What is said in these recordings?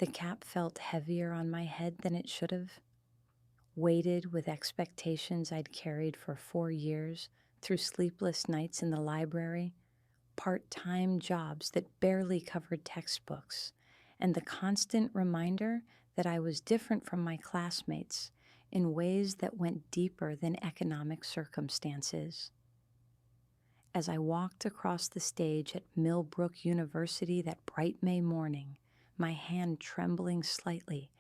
The cap felt heavier on my head than it should have, weighted with expectations I'd carried for 4 years through sleepless nights in the library, part-time jobs that barely covered textbooks, and the constant reminder that I was different from my classmates in ways that went deeper than economic circumstances. As I walked across the stage at Millbrook University that bright May morning, my hand trembling slightly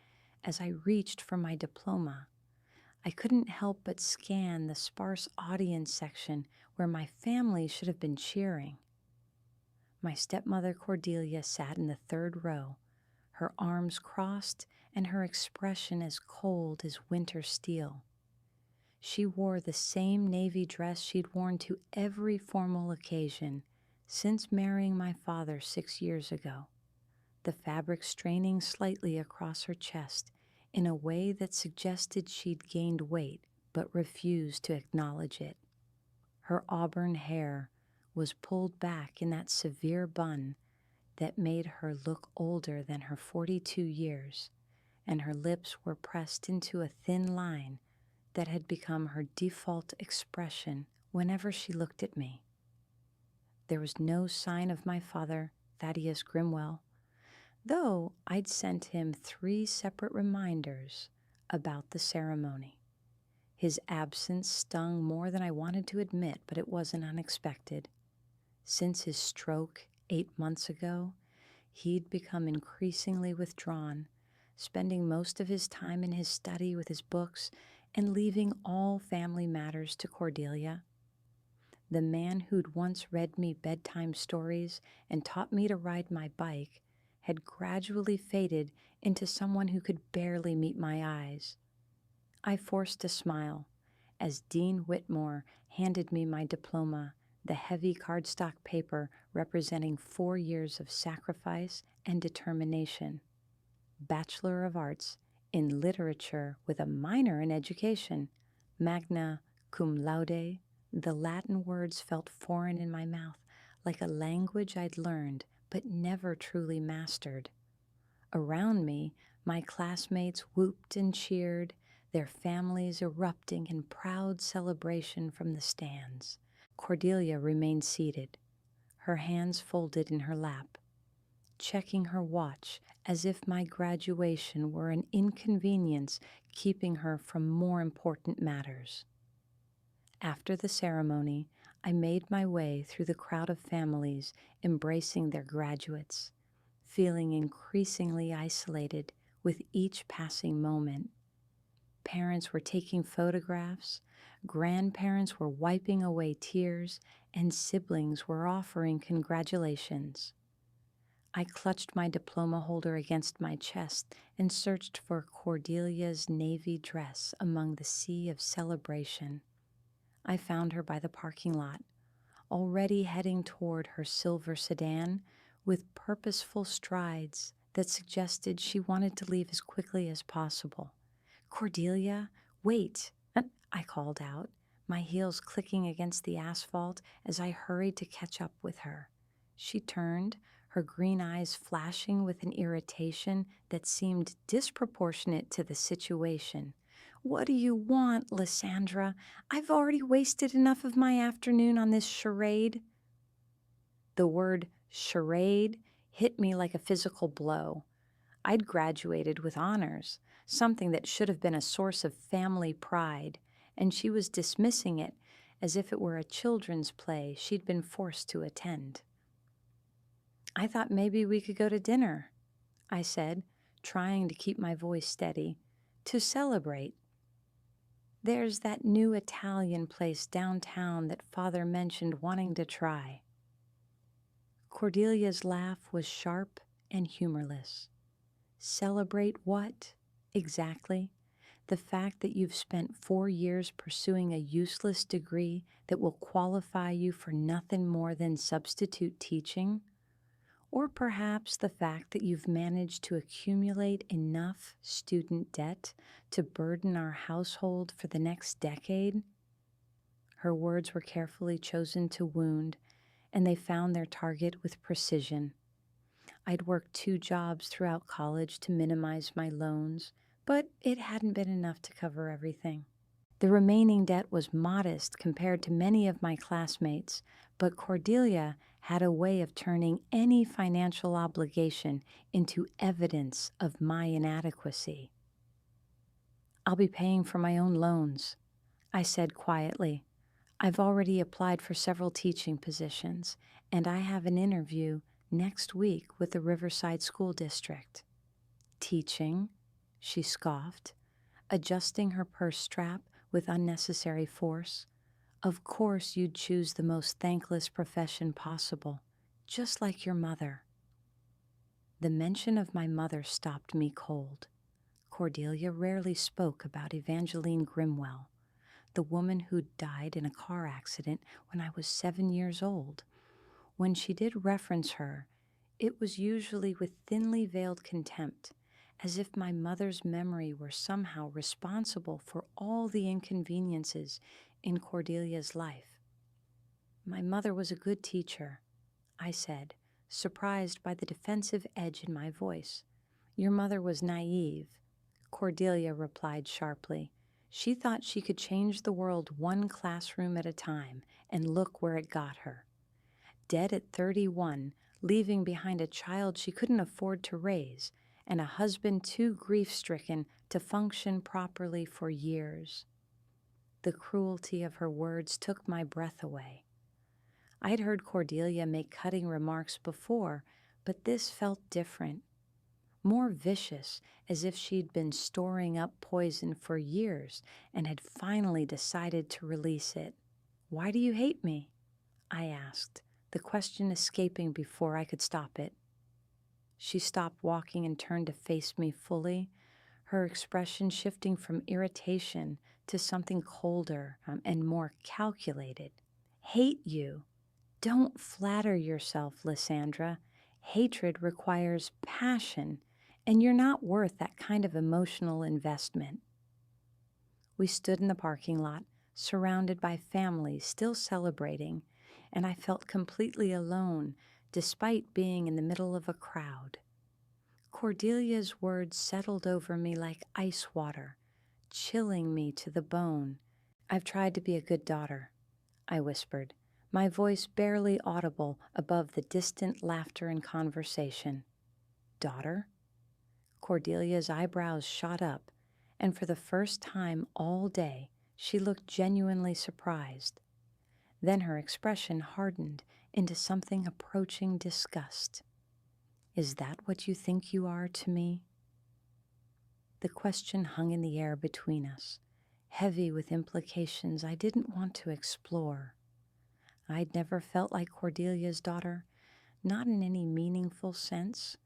as I reached for my diploma, I couldn't help but scan the sparse audience section where my family should have been cheering. My stepmother Cordelia sat in the third row, her arms crossed and her expression as cold as winter steel. She wore the same navy dress she'd worn to every formal occasion since marrying my father 6 years ago, the fabric straining slightly across her chest in a way that suggested she'd gained weight but refused to acknowledge it. Her auburn hair was pulled back in that severe bun that made her look older than her 42 years, and her lips were pressed into a thin line that had become her default expression whenever she looked at me. There was no sign of my father, Thaddeus Grimwell, though I'd sent him 3 separate reminders about the ceremony. His absence stung more than I wanted to admit, but it wasn't unexpected. Since his stroke 8 months ago, he'd become increasingly withdrawn, spending most of his time in his study with his books and leaving all family matters to Cordelia. The man who'd once read me bedtime stories and taught me to ride my bike had gradually faded into someone who could barely meet my eyes. I forced a smile as Dean Whitmore handed me my diploma, the heavy cardstock paper representing 4 years of sacrifice and determination. Bachelor of Arts in Literature with a minor in Education, magna cum laude. The Latin words felt foreign in my mouth, like a language I'd learned but never truly mastered. Around me, my classmates whooped and cheered, their families erupting in proud celebration from the stands. Cordelia remained seated, her hands folded in her lap, checking her watch as if my graduation were an inconvenience keeping her from more important matters. After the ceremony, I made my way through the crowd of families embracing their graduates, feeling increasingly isolated with each passing moment. Parents were taking photographs, grandparents were wiping away tears, and siblings were offering congratulations. I clutched my diploma holder against my chest and searched for Cordelia's navy dress among the sea of celebration. I found her by the parking lot, already heading toward her silver sedan with purposeful strides that suggested she wanted to leave as quickly as possible. "Cordelia, wait," I called out, my heels clicking against the asphalt as I hurried to catch up with her. She turned, her green eyes flashing with an irritation that seemed disproportionate to the situation. "What do you want, Lysandra? I've already wasted enough of my afternoon on this charade." The word charade hit me like a physical blow. I'd graduated with honors, something that should have been a source of family pride, and she was dismissing it as if it were a children's play she'd been forced to attend. "I thought maybe we could go to dinner," I said, trying to keep my voice steady, "to celebrate. There's that new Italian place downtown that Father mentioned wanting to try." Cordelia's laugh was sharp and humorless. "Celebrate what, exactly? The fact that you've spent 4 years pursuing a useless degree that will qualify you for nothing more than substitute teaching? Or perhaps the fact that you've managed to accumulate enough student debt to burden our household for the next decade?" Her words were carefully chosen to wound, and they found their target with precision. I'd worked 2 jobs throughout college to minimize my loans, but it hadn't been enough to cover everything. The remaining debt was modest compared to many of my classmates, but Cordelia had a way of turning any financial obligation into evidence of my inadequacy. "I'll be paying for my own loans," I said quietly. "I've already applied for several teaching positions, and I have an interview next week with the Riverside School District." "Teaching?" she scoffed, adjusting her purse strap with unnecessary force. "Of course you'd choose the most thankless profession possible, just like your mother." The mention of my mother stopped me cold. Cordelia rarely spoke about Evangeline Grimwell, the woman who died in a car accident when I was 7 years old. When she did reference her, it was usually with thinly veiled contempt, as if my mother's memory were somehow responsible for all the inconveniences in Cordelia's life. "My mother was a good teacher," I said, surprised by the defensive edge in my voice. "Your mother was naive," Cordelia replied sharply. "She thought she could change the world one classroom at a time, and look where it got her. Dead at 31, leaving behind a child she couldn't afford to raise, and a husband too grief-stricken to function properly for years." The cruelty of her words took my breath away. I'd heard Cordelia make cutting remarks before, but this felt different, more vicious, as if she'd been storing up poison for years and had finally decided to release it. "Why do you hate me?" I asked, the question escaping before I could stop it. She stopped walking and turned to face me fully, her expression shifting from irritation to something colder and more calculated. "Hate you? Don't flatter yourself, Lysandra. Hatred requires passion, and you're not worth that kind of emotional investment." We stood in the parking lot, surrounded by families still celebrating, and I felt completely alone despite being in the middle of a crowd. Cordelia's words settled over me like ice water, chilling me to the bone. "I've tried to be a good daughter," I whispered, my voice barely audible above the distant laughter and conversation. "Daughter?" Cordelia's eyebrows shot up, and for the first time all day she looked genuinely surprised. Then her expression hardened into something approaching disgust. "Is that what you think you are to me?" The question hung in the air between us, heavy with implications I didn't want to explore. I'd never felt like Cordelia's daughter, not in any meaningful sense,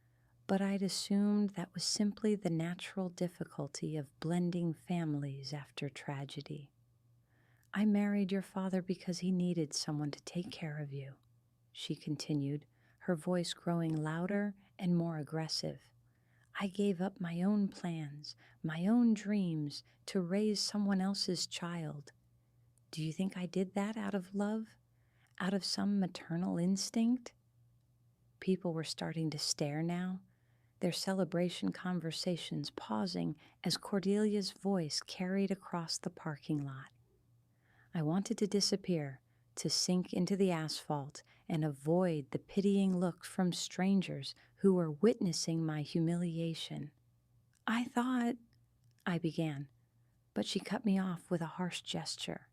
but I'd assumed that was simply the natural difficulty of blending families after tragedy. "I married your father because he needed someone to take care of you," she continued, her voice growing louder and more aggressive. "I gave up my own plans, my own dreams, to raise someone else's child. Do you think I did that out of love? Out of some maternal instinct?" People were starting to stare now, their celebration conversations pausing as Cordelia's voice carried across the parking lot. I wanted to disappear, to sink into the asphalt and avoid the pitying looks from strangers who were witnessing my humiliation. "I thought," I began, but she cut me off with a harsh gesture.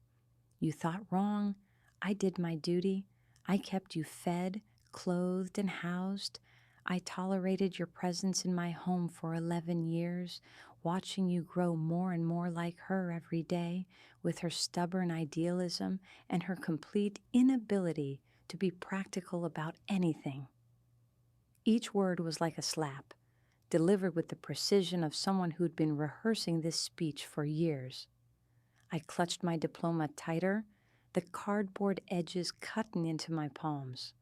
"You thought wrong. I did my duty. I kept you fed, clothed, and housed. I tolerated your presence in my home for 11 years, watching you grow more and more like her every day, with her stubborn idealism and her complete inability to be practical about anything." Each word was like a slap, delivered with the precision of someone who'd been rehearsing this speech for years. I clutched my diploma tighter, the cardboard edges cutting into my palms.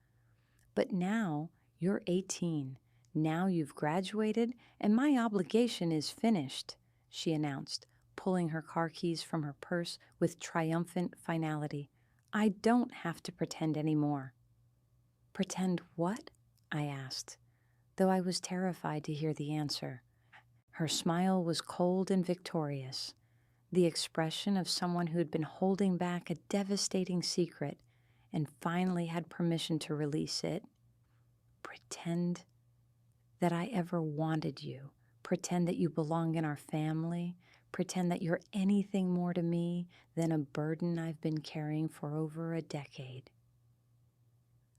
"But now you're 18. Now you've graduated, and my obligation is finished," she announced, pulling her car keys from her purse with triumphant finality. "I don't have to pretend anymore." "Pretend what?" I asked. though I was terrified to hear the answer. Her smile was cold and victorious, the expression of someone who had been holding back a devastating secret and finally had permission to release it. Pretend that I ever wanted you. Pretend that you belong in our family. Pretend that you're anything more to me than a burden I've been carrying for over a decade.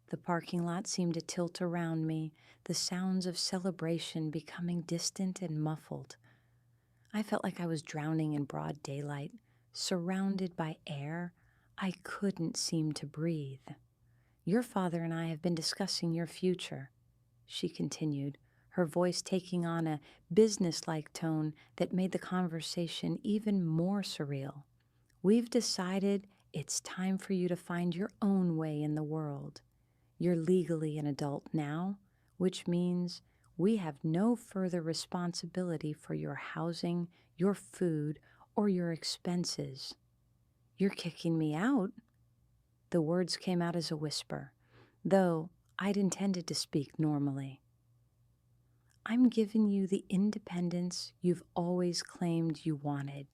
The parking lot seemed to tilt around me, the sounds of celebration becoming distant and muffled. I felt like I was drowning in broad daylight, surrounded by air. I couldn't seem to breathe. Your father and I have been discussing your future, she continued, her voice taking on a businesslike tone that made the conversation even more surreal. We've decided it's time for you to find your own way in the world. You're legally an adult now, which means we have no further responsibility for your housing, your food, or your expenses. You're kicking me out? The words came out as a whisper, though I'd intended to speak normally. I'm giving you the independence you've always claimed you wanted,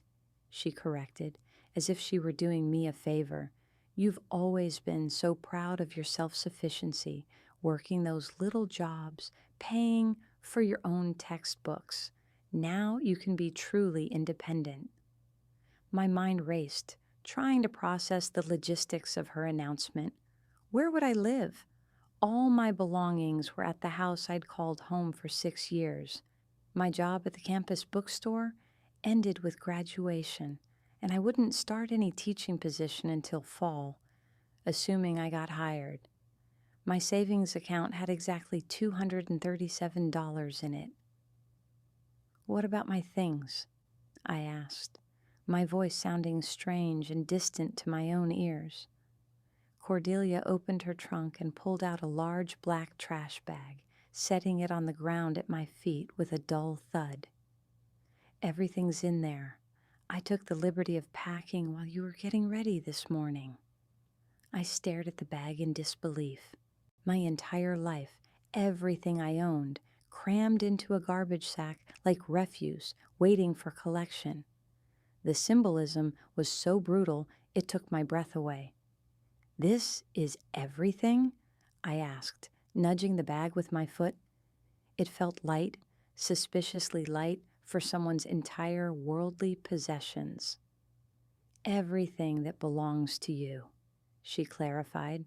she corrected, as if she were doing me a favor. You've always been so proud of your self-sufficiency, working those little jobs, paying for your own textbooks. Now you can be truly independent. My mind raced, trying to process the logistics of her announcement. Where would I live? All my belongings were at the house I'd called home for 6 years. My job at the campus bookstore ended with graduation, and I wouldn't start any teaching position until fall, assuming I got hired. My savings account had exactly $237 in it. What about my things? I asked, my voice sounding strange and distant to my own ears. Cordelia opened her trunk and pulled out a large black trash bag, setting it on the ground at my feet with a dull thud. Everything's in there. I took the liberty of packing while you were getting ready this morning. I stared at the bag in disbelief. My entire life, everything I owned, crammed into a garbage sack like refuse, waiting for collection. The symbolism was so brutal, it took my breath away. This is everything? I asked, nudging the bag with my foot. It felt light, suspiciously light for someone's entire worldly possessions. Everything that belongs to you, she clarified.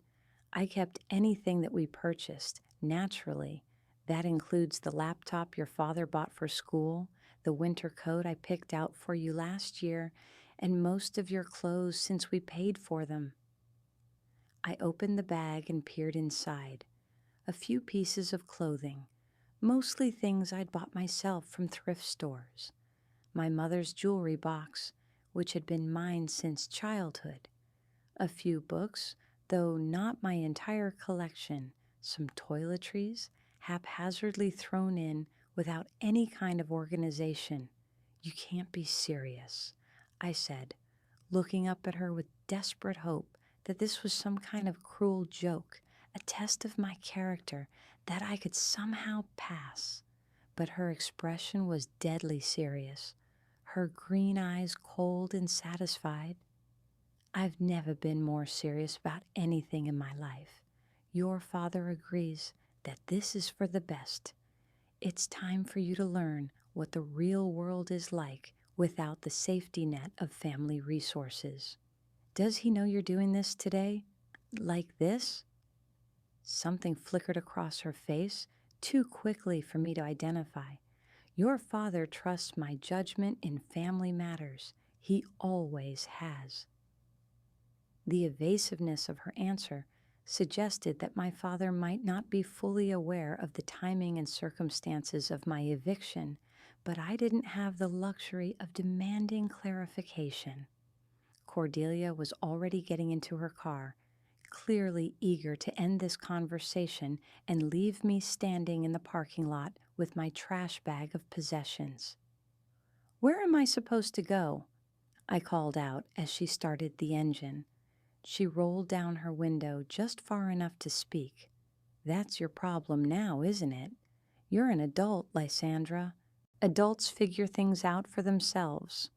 I kept anything that we purchased, naturally. That includes the laptop your father bought for school, the winter coat I picked out for you last year, and most of your clothes since we paid for them. I opened the bag and peered inside. A few pieces of clothing, mostly things I'd bought myself from thrift stores. My mother's jewelry box, which had been mine since childhood. A few books, though not my entire collection. Some toiletries, haphazardly thrown in without any kind of organization. You can't be serious, I said, looking up at her with desperate hope that this was some kind of cruel joke, a test of my character that I could somehow pass. But her expression was deadly serious, her green eyes cold and satisfied. I've never been more serious about anything in my life. Your father agrees that this is for the best. It's time for you to learn what the real world is like without the safety net of family resources. Does he know you're doing this today? Like this? Something flickered across her face, too quickly for me to identify. Your father trusts my judgment in family matters. He always has. The evasiveness of her answer suggested that my father might not be fully aware of the timing and circumstances of my eviction, but I didn't have the luxury of demanding clarification. Cordelia was already getting into her car, clearly eager to end this conversation and leave me standing in the parking lot with my trash bag of possessions. "Where am I supposed to go?" I called out as she started the engine. She rolled down her window just far enough to speak. "That's your problem now, isn't it? You're an adult, Lysandra. Adults figure things out for themselves.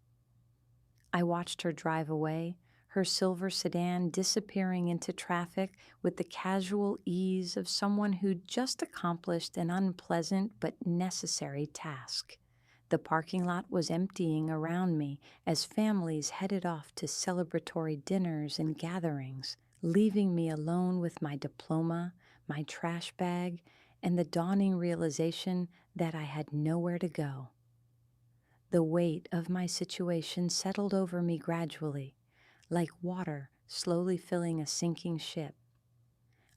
I watched her drive away, her silver sedan disappearing into traffic with the casual ease of someone who'd just accomplished an unpleasant but necessary task. The parking lot was emptying around me as families headed off to celebratory dinners and gatherings, leaving me alone with my diploma, my trash bag, and the dawning realization that I had nowhere to go. The weight of my situation settled over me gradually, like water slowly filling a sinking ship.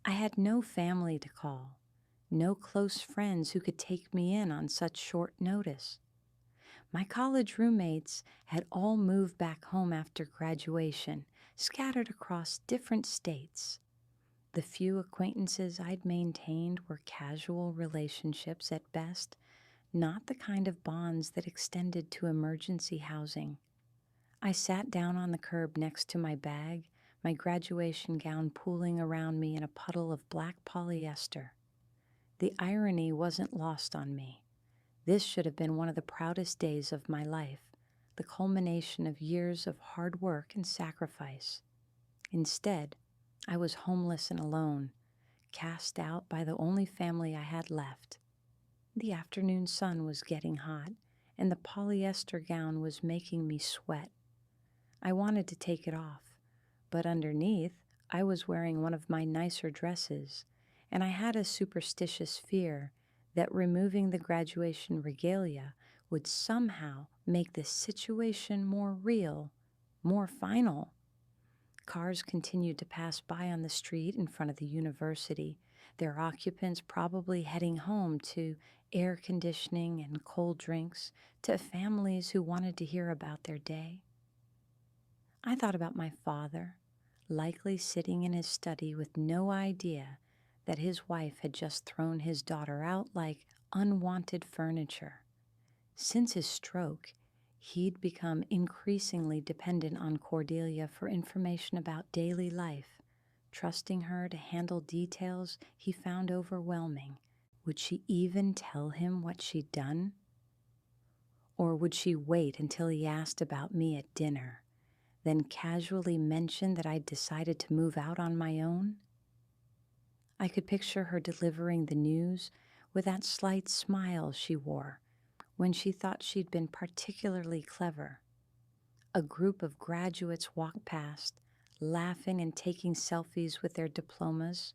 I had no family to call, no close friends who could take me in on such short notice. My college roommates had all moved back home after graduation, scattered across different states. The few acquaintances I'd maintained were casual relationships at best, not the kind of bonds that extended to emergency housing. I sat down on the curb next to my bag, my graduation gown pooling around me in a puddle of black polyester. The irony wasn't lost on me. This should have been one of the proudest days of my life, the culmination of years of hard work and sacrifice. Instead, I was homeless and alone, cast out by the only family I had left. The afternoon sun was getting hot, and the polyester gown was making me sweat. I wanted to take it off, but underneath, I was wearing one of my nicer dresses, and I had a superstitious fear that removing the graduation regalia would somehow make the situation more real, more final. Cars continued to pass by on the street in front of the university, their occupants probably heading home to air conditioning and cold drinks, to families who wanted to hear about their day. I thought about my father, likely sitting in his study with no idea that his wife had just thrown his daughter out like unwanted furniture. Since his stroke, he'd become increasingly dependent on Cordelia for information about daily life, trusting her to handle details he found overwhelming. Would she even tell him what she'd done? Or would she wait until he asked about me at dinner, then casually mention that I'd decided to move out on my own? I could picture her delivering the news with that slight smile she wore when she thought she'd been particularly clever. A group of graduates walked past, laughing and taking selfies with their diplomas.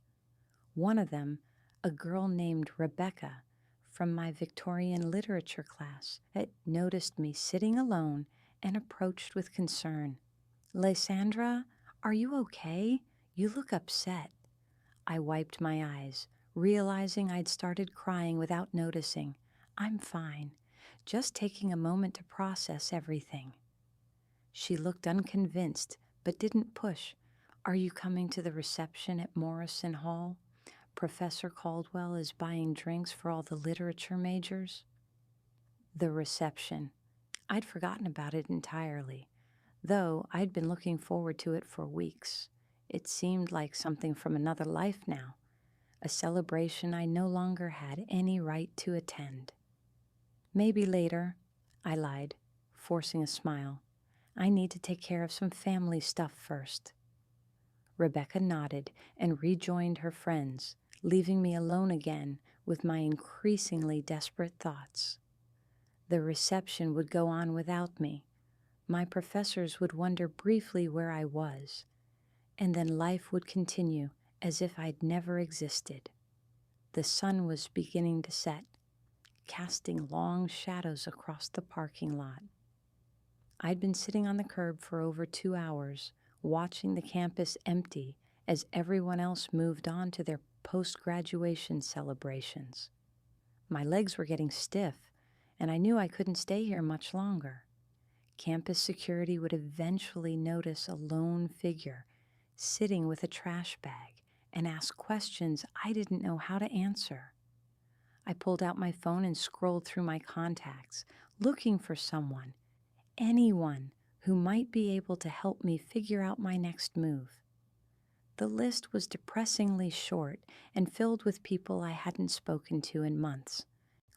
One of them, a girl named Rebecca from my Victorian literature class, had noticed me sitting alone and approached with concern. "Lysandra, are you okay? You look upset." I wiped my eyes, realizing I'd started crying without noticing. "I'm fine, just taking a moment to process everything." She looked unconvinced, but didn't push. "Are you coming to the reception at Morrison Hall? Professor Caldwell is buying drinks for all the literature majors." The reception. I'd forgotten about it entirely, though I'd been looking forward to it for weeks. It seemed like something from another life now, a celebration I no longer had any right to attend. "Maybe later," I lied, forcing a smile. "I need to take care of some family stuff first." Rebecca nodded and rejoined her friends, leaving me alone again with my increasingly desperate thoughts. The reception would go on without me. My professors would wonder briefly where I was, and then life would continue as if I'd never existed. The sun was beginning to set, casting long shadows across the parking lot. I'd been sitting on the curb for over 2 hours, watching the campus empty as everyone else moved on to their post-graduation celebrations. My legs were getting stiff, and I knew I couldn't stay here much longer. Campus security would eventually notice a lone figure sitting with a trash bag and ask questions I didn't know how to answer. I pulled out my phone and scrolled through my contacts, looking for someone, anyone who might be able to help me figure out my next move. The list was depressingly short and filled with people I hadn't spoken to in months.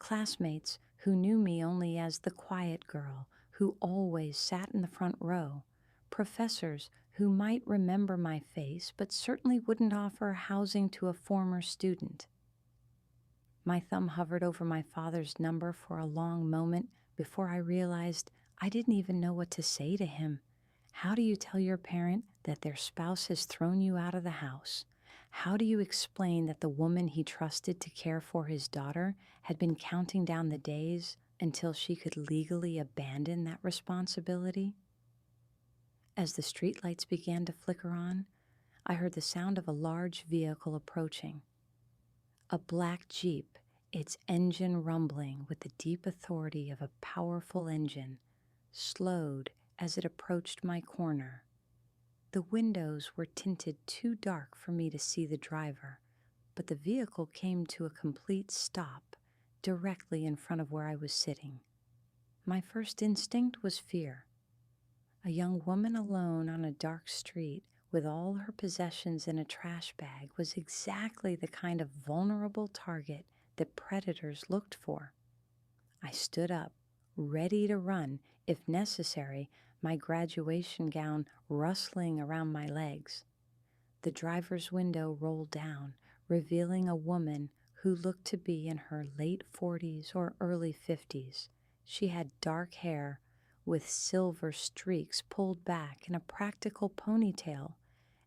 classmates who knew me only as the quiet girl who always sat in the front row, professors who might remember my face but certainly wouldn't offer housing to a former student. My thumb hovered over my father's number for a long moment before I realized I didn't even know what to say to him. How do you tell your parent that their spouse has thrown you out of the house? How do you explain that the woman he trusted to care for his daughter had been counting down the days until she could legally abandon that responsibility? As the streetlights began to flicker on, I heard the sound of a large vehicle approaching. A black Jeep, its engine rumbling with the deep authority of a powerful engine, slowed as it approached my corner. The windows were tinted too dark for me to see the driver, but the vehicle came to a complete stop directly in front of where I was sitting. My first instinct was fear. A young woman alone on a dark street with all her possessions in a trash bag was exactly the kind of vulnerable target that predators looked for. I stood up, ready to run, if necessary, my graduation gown rustling around my legs. The driver's window rolled down, revealing a woman who looked to be in her late 40s or early 50s. She had dark hair with silver streaks pulled back in a practical ponytail,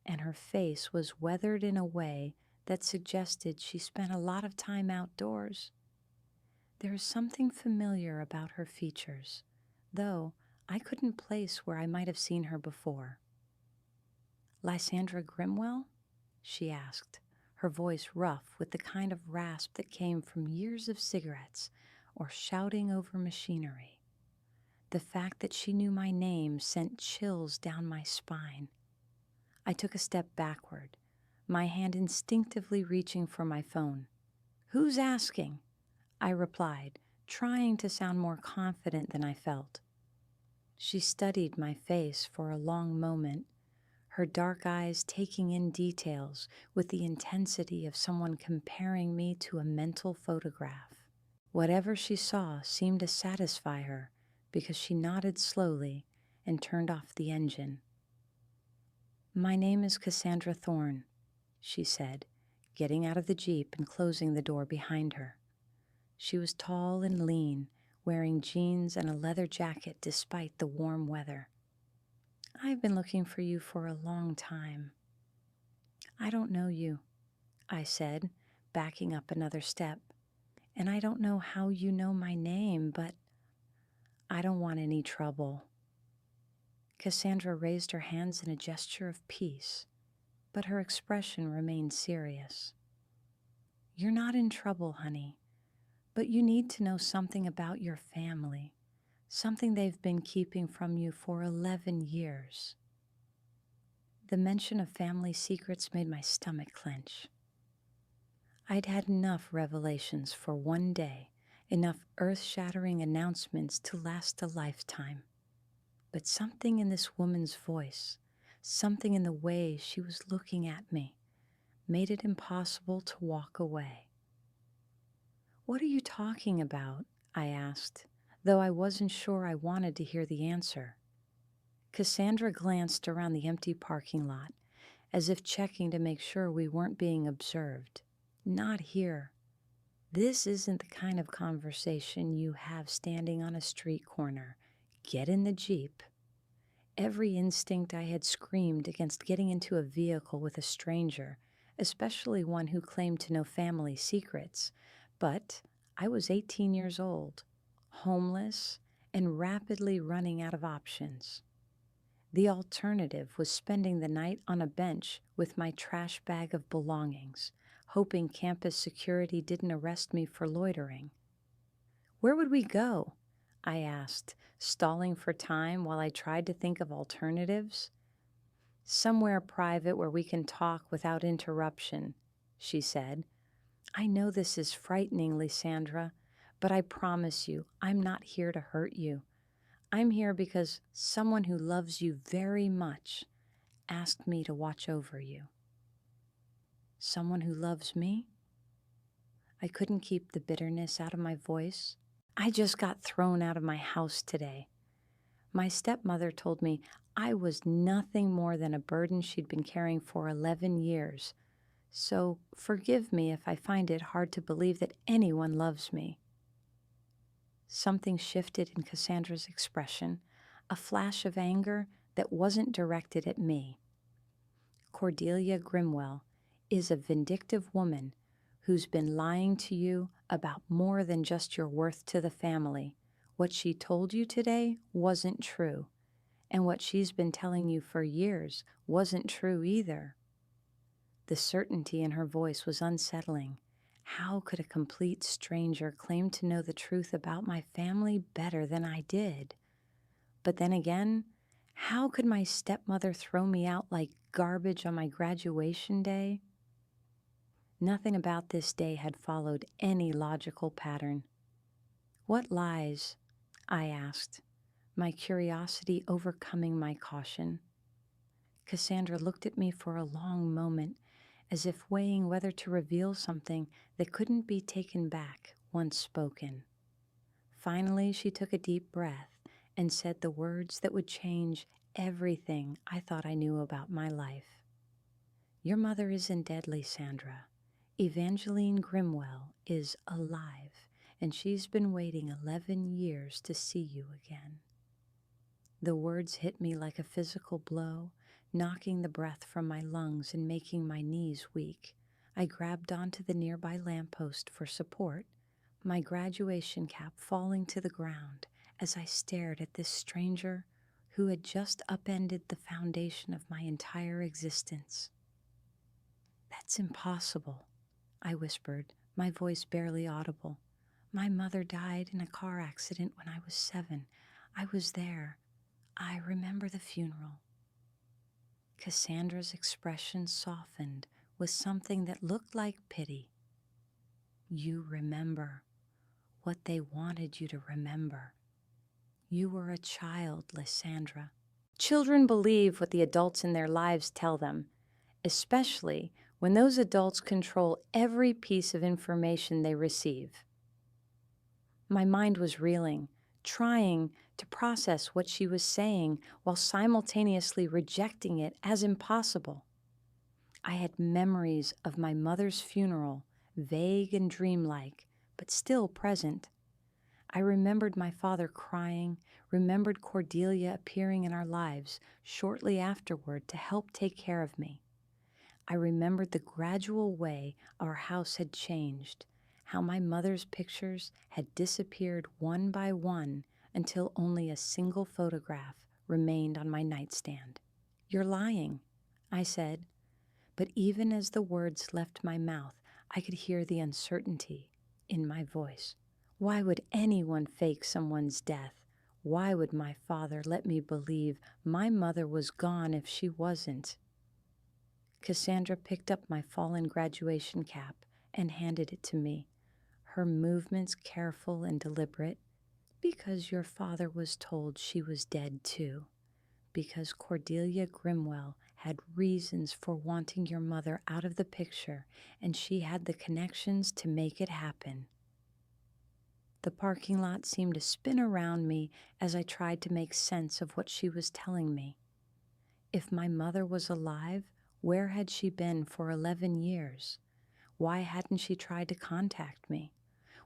and her face was weathered in a way that suggested she spent a lot of time outdoors. There is something familiar about her features, though I couldn't place where I might have seen her before. "Lysandra Grimwell?" she asked, her voice rough with the kind of rasp that came from years of cigarettes or shouting over machinery. The fact that she knew my name sent chills down my spine. I took a step backward, my hand instinctively reaching for my phone. "Who's asking?" I replied, trying to sound more confident than I felt. She studied my face for a long moment, her dark eyes taking in details with the intensity of someone comparing me to a mental photograph. Whatever she saw seemed to satisfy her because she nodded slowly and turned off the engine. "My name is Cassandra Thorne," she said, getting out of the Jeep and closing the door behind her. She was tall and lean, wearing jeans and a leather jacket despite the warm weather. "I've been looking for you for a long time." "I don't know you," I said, backing up another step. "And I don't know how you know my name, but I don't want any trouble." Cassandra raised her hands in a gesture of peace, but her expression remained serious. "You're not in trouble, honey, but you need to know something about your family, something they've been keeping from you for 11 years. The mention of family secrets made my stomach clench. I'd had enough revelations for one day, enough earth-shattering announcements to last a lifetime. But something in this woman's voice, something in the way she was looking at me, made it impossible to walk away. "What are you talking about?" I asked, though I wasn't sure I wanted to hear the answer. Cassandra glanced around the empty parking lot, as if checking to make sure we weren't being observed. "Not here. This isn't the kind of conversation you have standing on a street corner. Get in the Jeep." Every instinct I had screamed against getting into a vehicle with a stranger, especially one who claimed to know family secrets. But I was 18 years old, homeless, and rapidly running out of options. The alternative was spending the night on a bench with my trash bag of belongings, hoping campus security didn't arrest me for loitering. "Where would we go?" I asked, stalling for time while I tried to think of alternatives. "Somewhere private where we can talk without interruption," she said. "I know this is frightening, Lysandra, but I promise you I'm not here to hurt you. I'm here because someone who loves you very much asked me to watch over you." "Someone who loves me?" I couldn't keep the bitterness out of my voice. I just got thrown out of my house today. My stepmother told me I was nothing more than a burden she'd been carrying for 11 years. So forgive me if I find it hard to believe that anyone loves me. Something shifted in Cassandra's expression, a flash of anger that wasn't directed at me. Cordelia Grimwell is a vindictive woman who's been lying to you about more than just your worth to the family. What she told you today wasn't true, and what she's been telling you for years wasn't true either. The certainty in her voice was unsettling. How could a complete stranger claim to know the truth about my family better than I did? But then again, how could my stepmother throw me out like garbage on my graduation day? Nothing about this day had followed any logical pattern. What lies? I asked, my curiosity overcoming my caution. Cassandra looked at me for a long moment, as if weighing whether to reveal something that couldn't be taken back once spoken. Finally, she took a deep breath and said the words that would change everything I thought I knew about my life. Your mother isn't dead, Lysandra. Evangeline Grimwell is alive, and she's been waiting 11 years to see you again. The words hit me like a physical blow, knocking the breath from my lungs and making my knees weak. I grabbed onto the nearby lamppost for support, my graduation cap falling to the ground as I stared at this stranger who had just upended the foundation of my entire existence. That's impossible, I whispered, my voice barely audible. My mother died in a car accident when I was 7. I was there. I remember the funeral. Cassandra's expression softened with something that looked like pity. You remember what they wanted you to remember. You were a child, Lysandra. Children believe what the adults in their lives tell them, especially when those adults control every piece of information they receive. My mind was reeling, trying to process what she was saying while simultaneously rejecting it as impossible. I had memories of my mother's funeral, vague and dreamlike, but still present. I remembered my father crying, remembered Cordelia appearing in our lives shortly afterward to help take care of me. I remembered the gradual way our house had changed, how my mother's pictures had disappeared one by one until only a single photograph remained on my nightstand. You're lying, I said, but even as the words left my mouth, I could hear the uncertainty in my voice. Why would anyone fake someone's death? Why would my father let me believe my mother was gone if she wasn't? Cassandra picked up my fallen graduation cap and handed it to me, her movements careful and deliberate. Because your father was told she was dead too. Because Cordelia Grimwell had reasons for wanting your mother out of the picture, and she had the connections to make it happen. The parking lot seemed to spin around me as I tried to make sense of what she was telling me. If my mother was alive, where had she been for 11 years? Why hadn't she tried to contact me?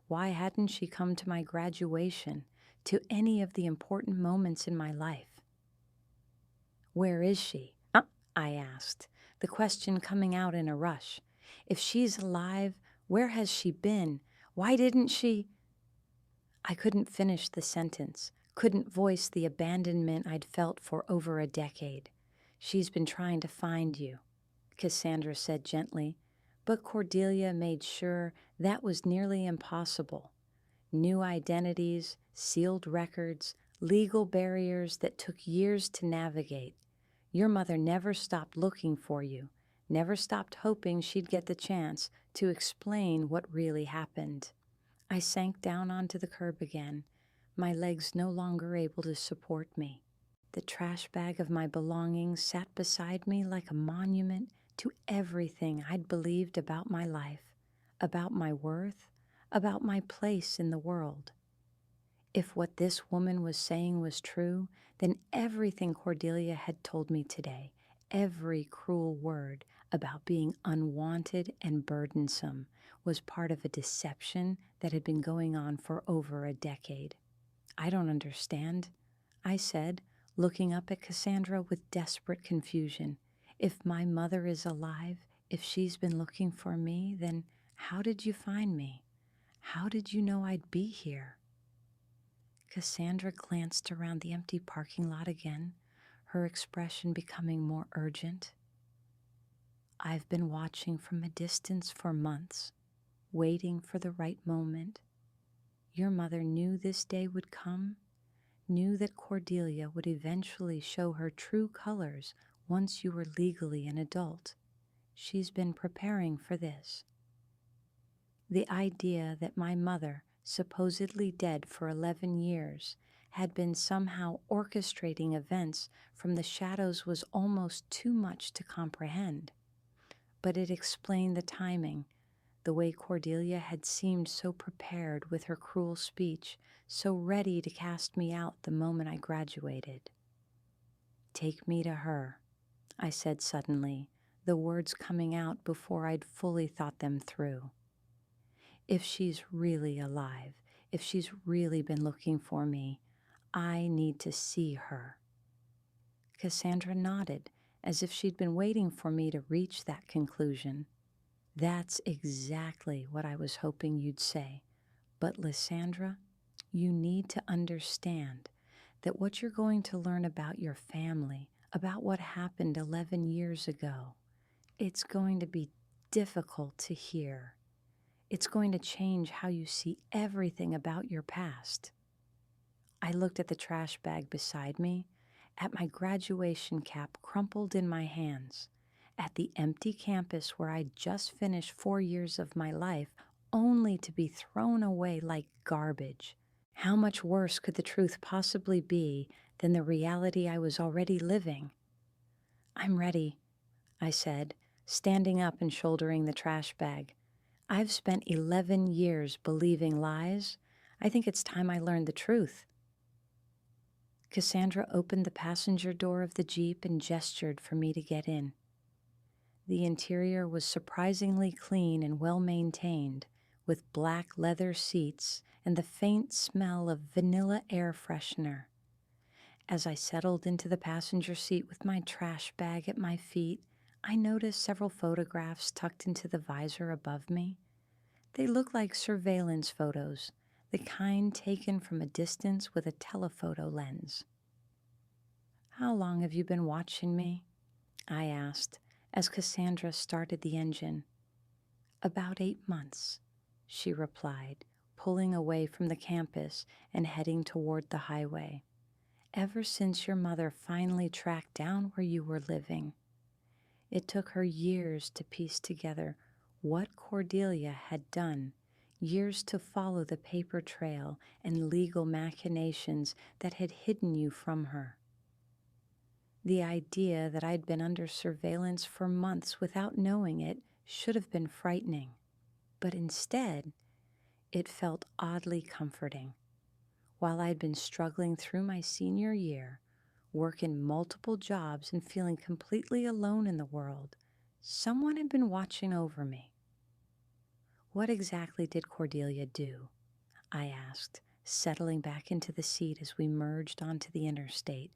Why hadn't she come to my graduation, to any of the important moments in my life? Where is she? I asked, the question coming out in a rush. If she's alive, where has she been? Why didn't she? I couldn't finish the sentence, couldn't voice the abandonment I'd felt for over a decade. She's been trying to find you, Cassandra said gently, but Cordelia made sure that was nearly impossible. New identities, sealed records, legal barriers that took years to navigate. Your mother never stopped looking for you, never stopped hoping she'd get the chance to explain what really happened. I sank down onto the curb again, my legs no longer able to support me. The trash bag of my belongings sat beside me like a monument to everything I'd believed about my life, about my worth, about my place in the world. If what this woman was saying was true, then everything Cordelia had told me today, every cruel word about being unwanted and burdensome, was part of a deception that had been going on for over a decade. I don't understand, I said, looking up at Cassandra with desperate confusion. If my mother is alive, if she's been looking for me, then how did you find me? How did you know I'd be here? Cassandra glanced around the empty parking lot again, her expression becoming more urgent. I've been watching from a distance for months, waiting for the right moment. Your mother knew this day would come, knew that Cordelia would eventually show her true colors once you were legally an adult. She's been preparing for this. The idea that my mother, supposedly dead for 11 years, had been somehow orchestrating events from the shadows was almost too much to comprehend. But it explained the timing, the way Cordelia had seemed so prepared with her cruel speech, so ready to cast me out the moment I graduated. Take me to her, I said suddenly, the words coming out before I'd fully thought them through. If she's really alive, if she's really been looking for me, I need to see her. Cassandra nodded, as if she'd been waiting for me to reach that conclusion. That's exactly what I was hoping you'd say. But Lysandra, you need to understand that what you're going to learn about your family, about what happened 11 years ago, it's going to be difficult to hear. It's going to change how you see everything about your past. I looked at the trash bag beside me, at my graduation cap crumpled in my hands, at the empty campus where I'd just finished 4 years of my life only to be thrown away like garbage. How much worse could the truth possibly be than the reality I was already living? I'm ready, I said, standing up and shouldering the trash bag. I've spent 11 years believing lies. I think it's time I learned the truth. Cassandra opened the passenger door of the Jeep and gestured for me to get in. The interior was surprisingly clean and well-maintained, with black leather seats and the faint smell of vanilla air freshener. As I settled into the passenger seat with my trash bag at my feet, I noticed several photographs tucked into the visor above me. They looked like surveillance photos, the kind taken from a distance with a telephoto lens. How long have you been watching me? I asked, as Cassandra started the engine. About 8 months, she replied, pulling away from the campus and heading toward the highway. Ever since your mother finally tracked down where you were living. It took her years to piece together what Cordelia had done, years to follow the paper trail and legal machinations that had hidden you from her. The idea that I'd been under surveillance for months without knowing it should have been frightening, but instead, it felt oddly comforting. While I'd been struggling through my senior year, working multiple jobs and feeling completely alone in the world, someone had been watching over me. What exactly did Cordelia do? I asked, settling back into the seat as we merged onto the interstate.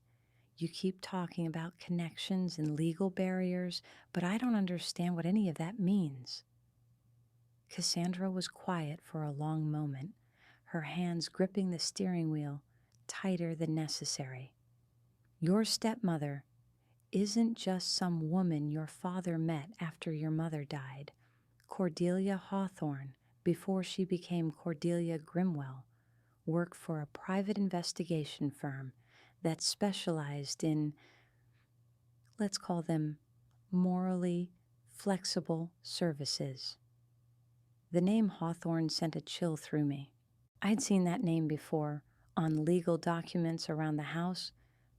You keep talking about connections and legal barriers, but I don't understand what any of that means. Cassandra was quiet for a long moment, her hands gripping the steering wheel tighter than necessary. Your stepmother isn't just some woman your father met after your mother died. Cordelia Hawthorne, before she became Cordelia Grimwell, worked for a private investigation firm that specialized in, let's call them, morally flexible services. The name Hawthorne sent a chill through me. I'd seen that name before on legal documents around the house,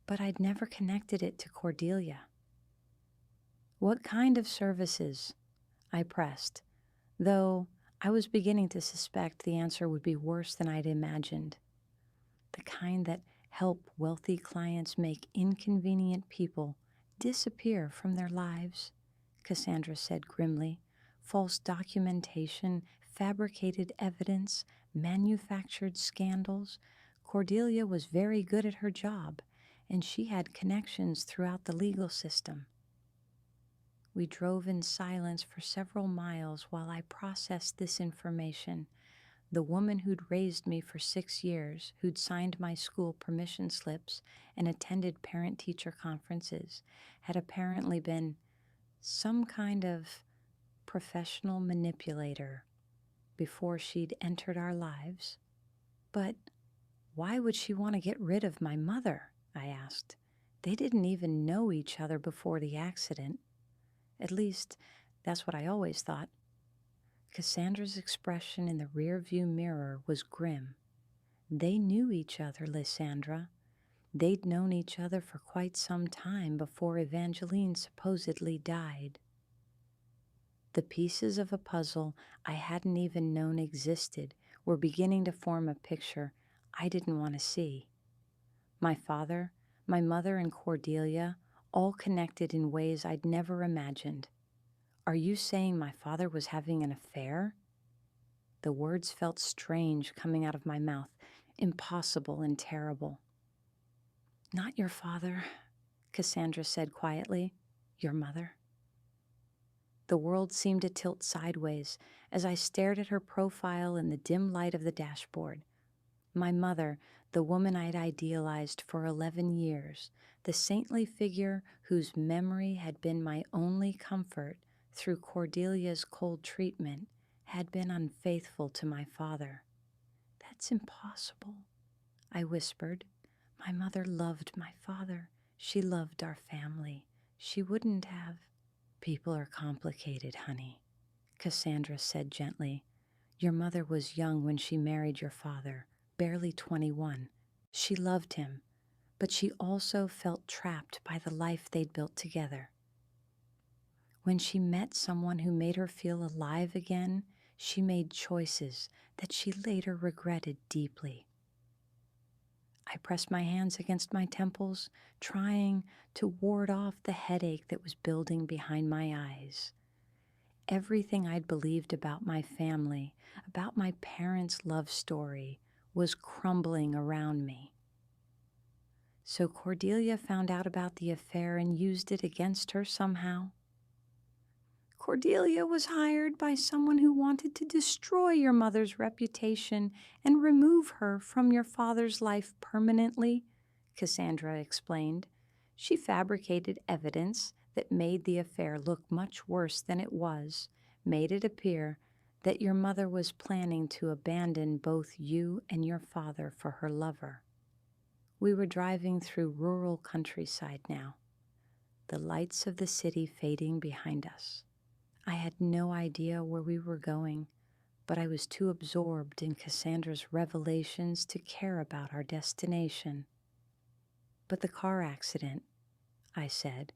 but I'd never connected it to Cordelia. What kind of services? I pressed, though I was beginning to suspect the answer would be worse than I'd imagined, the kind that help wealthy clients make inconvenient people disappear from their lives, Cassandra said grimly. False documentation, fabricated evidence, manufactured scandals. Cordelia was very good at her job, and she had connections throughout the legal system. We drove in silence for several miles while I processed this information. The woman who'd raised me for 6 years, who'd signed my school permission slips and attended parent-teacher conferences, had apparently been some kind of professional manipulator before she'd entered our lives. But why would she want to get rid of my mother? I asked. They didn't even know each other before the accident. At least, that's what I always thought. Cassandra's expression in the rearview mirror was grim. They knew each other, Lysandra. They'd known each other for quite some time before Evangeline supposedly died. The pieces of a puzzle I hadn't even known existed were beginning to form a picture I didn't want to see. My father, my mother, and Cordelia, all connected in ways I'd never imagined. Are you saying my father was having an affair? The words felt strange coming out of my mouth, impossible and terrible. Not your father, Cassandra said quietly. Your mother. The world seemed to tilt sideways as I stared at her profile in the dim light of the dashboard. My mother, the woman I'd idealized for 11 years, the saintly figure whose memory had been my only comfort through Cordelia's cold treatment, had been unfaithful to my father. That's impossible, I whispered. My mother loved my father. She loved our family. She wouldn't have. People are complicated, honey, Cassandra said gently. Your mother was young when she married your father, barely 21. She loved him, but she also felt trapped by the life they'd built together. When she met someone who made her feel alive again, she made choices that she later regretted deeply. I pressed my hands against my temples, trying to ward off the headache that was building behind my eyes. Everything I'd believed about my family, about my parents' love story, was crumbling around me. So Cordelia found out about the affair and used it against her somehow. Cordelia was hired by someone who wanted to destroy your mother's reputation and remove her from your father's life permanently, Cassandra explained. She fabricated evidence that made the affair look much worse than it was, made it appear that your mother was planning to abandon both you and your father for her lover. We were driving through rural countryside now, the lights of the city fading behind us. I had no idea where we were going, but I was too absorbed in Cassandra's revelations to care about our destination. But the car accident, I said,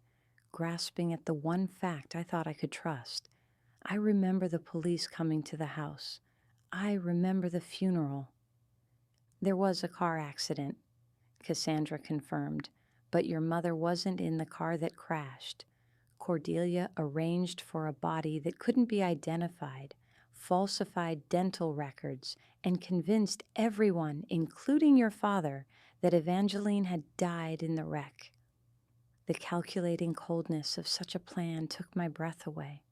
grasping at the one fact I thought I could trust. I remember the police coming to the house. I remember the funeral. There was a car accident, Cassandra confirmed, but your mother wasn't in the car that crashed. Cordelia arranged for a body that couldn't be identified, falsified dental records, and convinced everyone, including your father, that Evangeline had died in the wreck. The calculating coldness of such a plan took my breath away.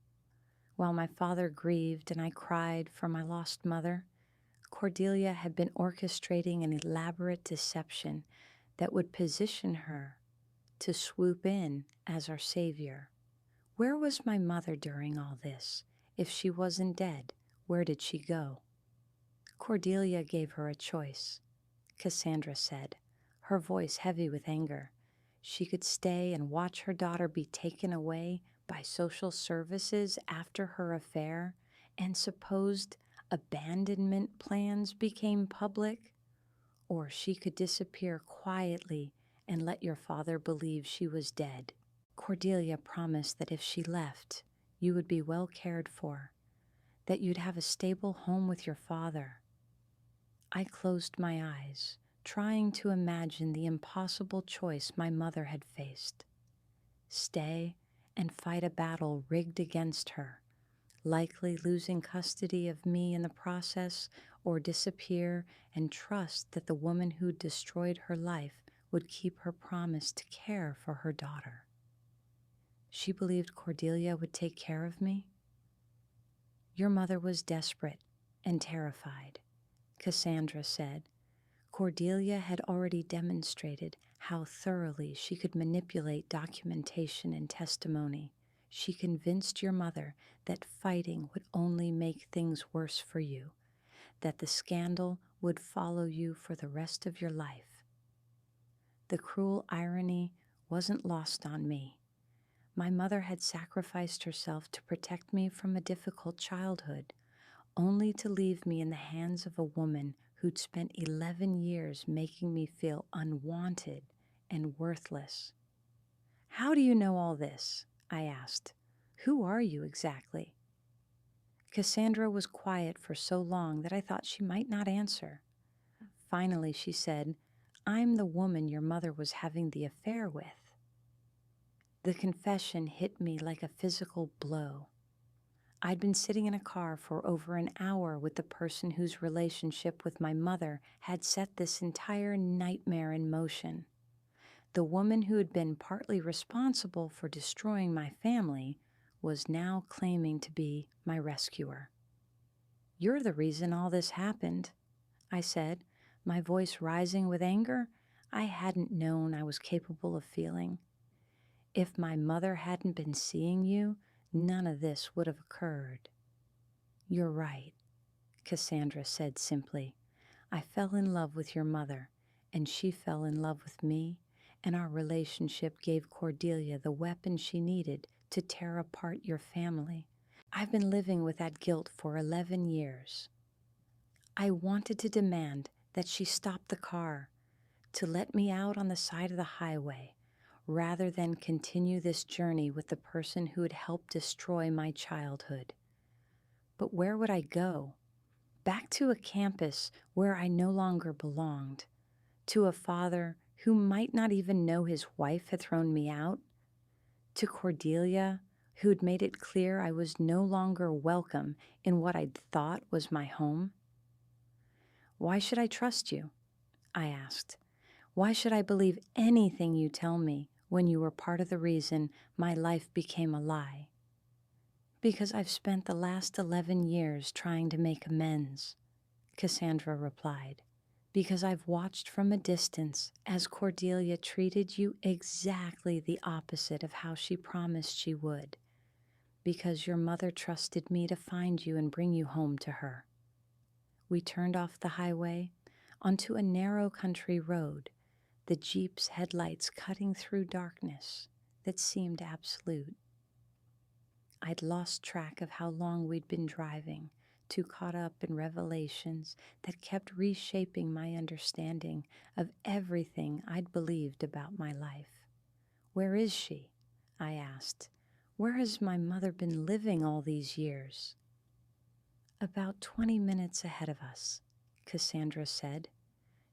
While my father grieved and I cried for my lost mother, Cordelia had been orchestrating an elaborate deception that would position her to swoop in as our savior. Where was my mother during all this? If she wasn't dead, where did she go? Cordelia gave her a choice, Cassandra said, her voice heavy with anger. She could stay and watch her daughter be taken away by social services after her affair and supposed abandonment plans became public, or she could disappear quietly and let your father believe she was dead. Cordelia promised that if she left, you would be well cared for, that you'd have a stable home with your father. I closed my eyes, trying to imagine the impossible choice my mother had faced: stay and fight a battle rigged against her, likely losing custody of me in the process, or disappear and trust that the woman who destroyed her life would keep her promise to care for her daughter. She believed Cordelia would take care of me. Your mother was desperate and terrified, Cassandra said. Cordelia had already demonstrated how thoroughly she could manipulate documentation and testimony. She convinced your mother that fighting would only make things worse for you, that the scandal would follow you for the rest of your life. The cruel irony wasn't lost on me. My mother had sacrificed herself to protect me from a difficult childhood, only to leave me in the hands of a woman who'd spent 11 years making me feel unwanted and worthless. "How do you know all this?" I asked. "Who are you exactly?" Cassandra was quiet for so long that I thought she might not answer. Finally, she said, "I'm the woman your mother was having the affair with." The confession hit me like a physical blow. I'd been sitting in a car for over an hour with the person whose relationship with my mother had set this entire nightmare in motion. The woman who had been partly responsible for destroying my family was now claiming to be my rescuer. "You're the reason all this happened," I said, my voice rising with anger I hadn't known I was capable of feeling. "If my mother hadn't been seeing you, none of this would have occurred." "You're right," Cassandra said simply. "I fell in love with your mother, and she fell in love with me, and our relationship gave Cordelia the weapon she needed to tear apart your family. I've been living with that guilt for 11 years. I wanted to demand that she stop the car, to let me out on the side of the highway, rather than continue this journey with the person who had helped destroy my childhood. But where would I go? Back to a campus where I no longer belonged, to a father who might not even know his wife had thrown me out, to Cordelia, who'd made it clear I was no longer welcome in what I'd thought was my home. "Why should I trust you?" I asked. "Why should I believe anything you tell me when you were part of the reason my life became a lie?" "Because I've spent the last 11 years trying to make amends," Cassandra replied. "Because I've watched from a distance as Cordelia treated you exactly the opposite of how she promised she would. Because your mother trusted me to find you and bring you home to her." We turned off the highway onto a narrow country road, the Jeep's headlights cutting through darkness that seemed absolute. I'd lost track of how long we'd been driving, too caught up in revelations that kept reshaping my understanding of everything I'd believed about my life. "Where is she?" I asked. "Where has my mother been living all these years?" "About 20 minutes ahead of us," Cassandra said.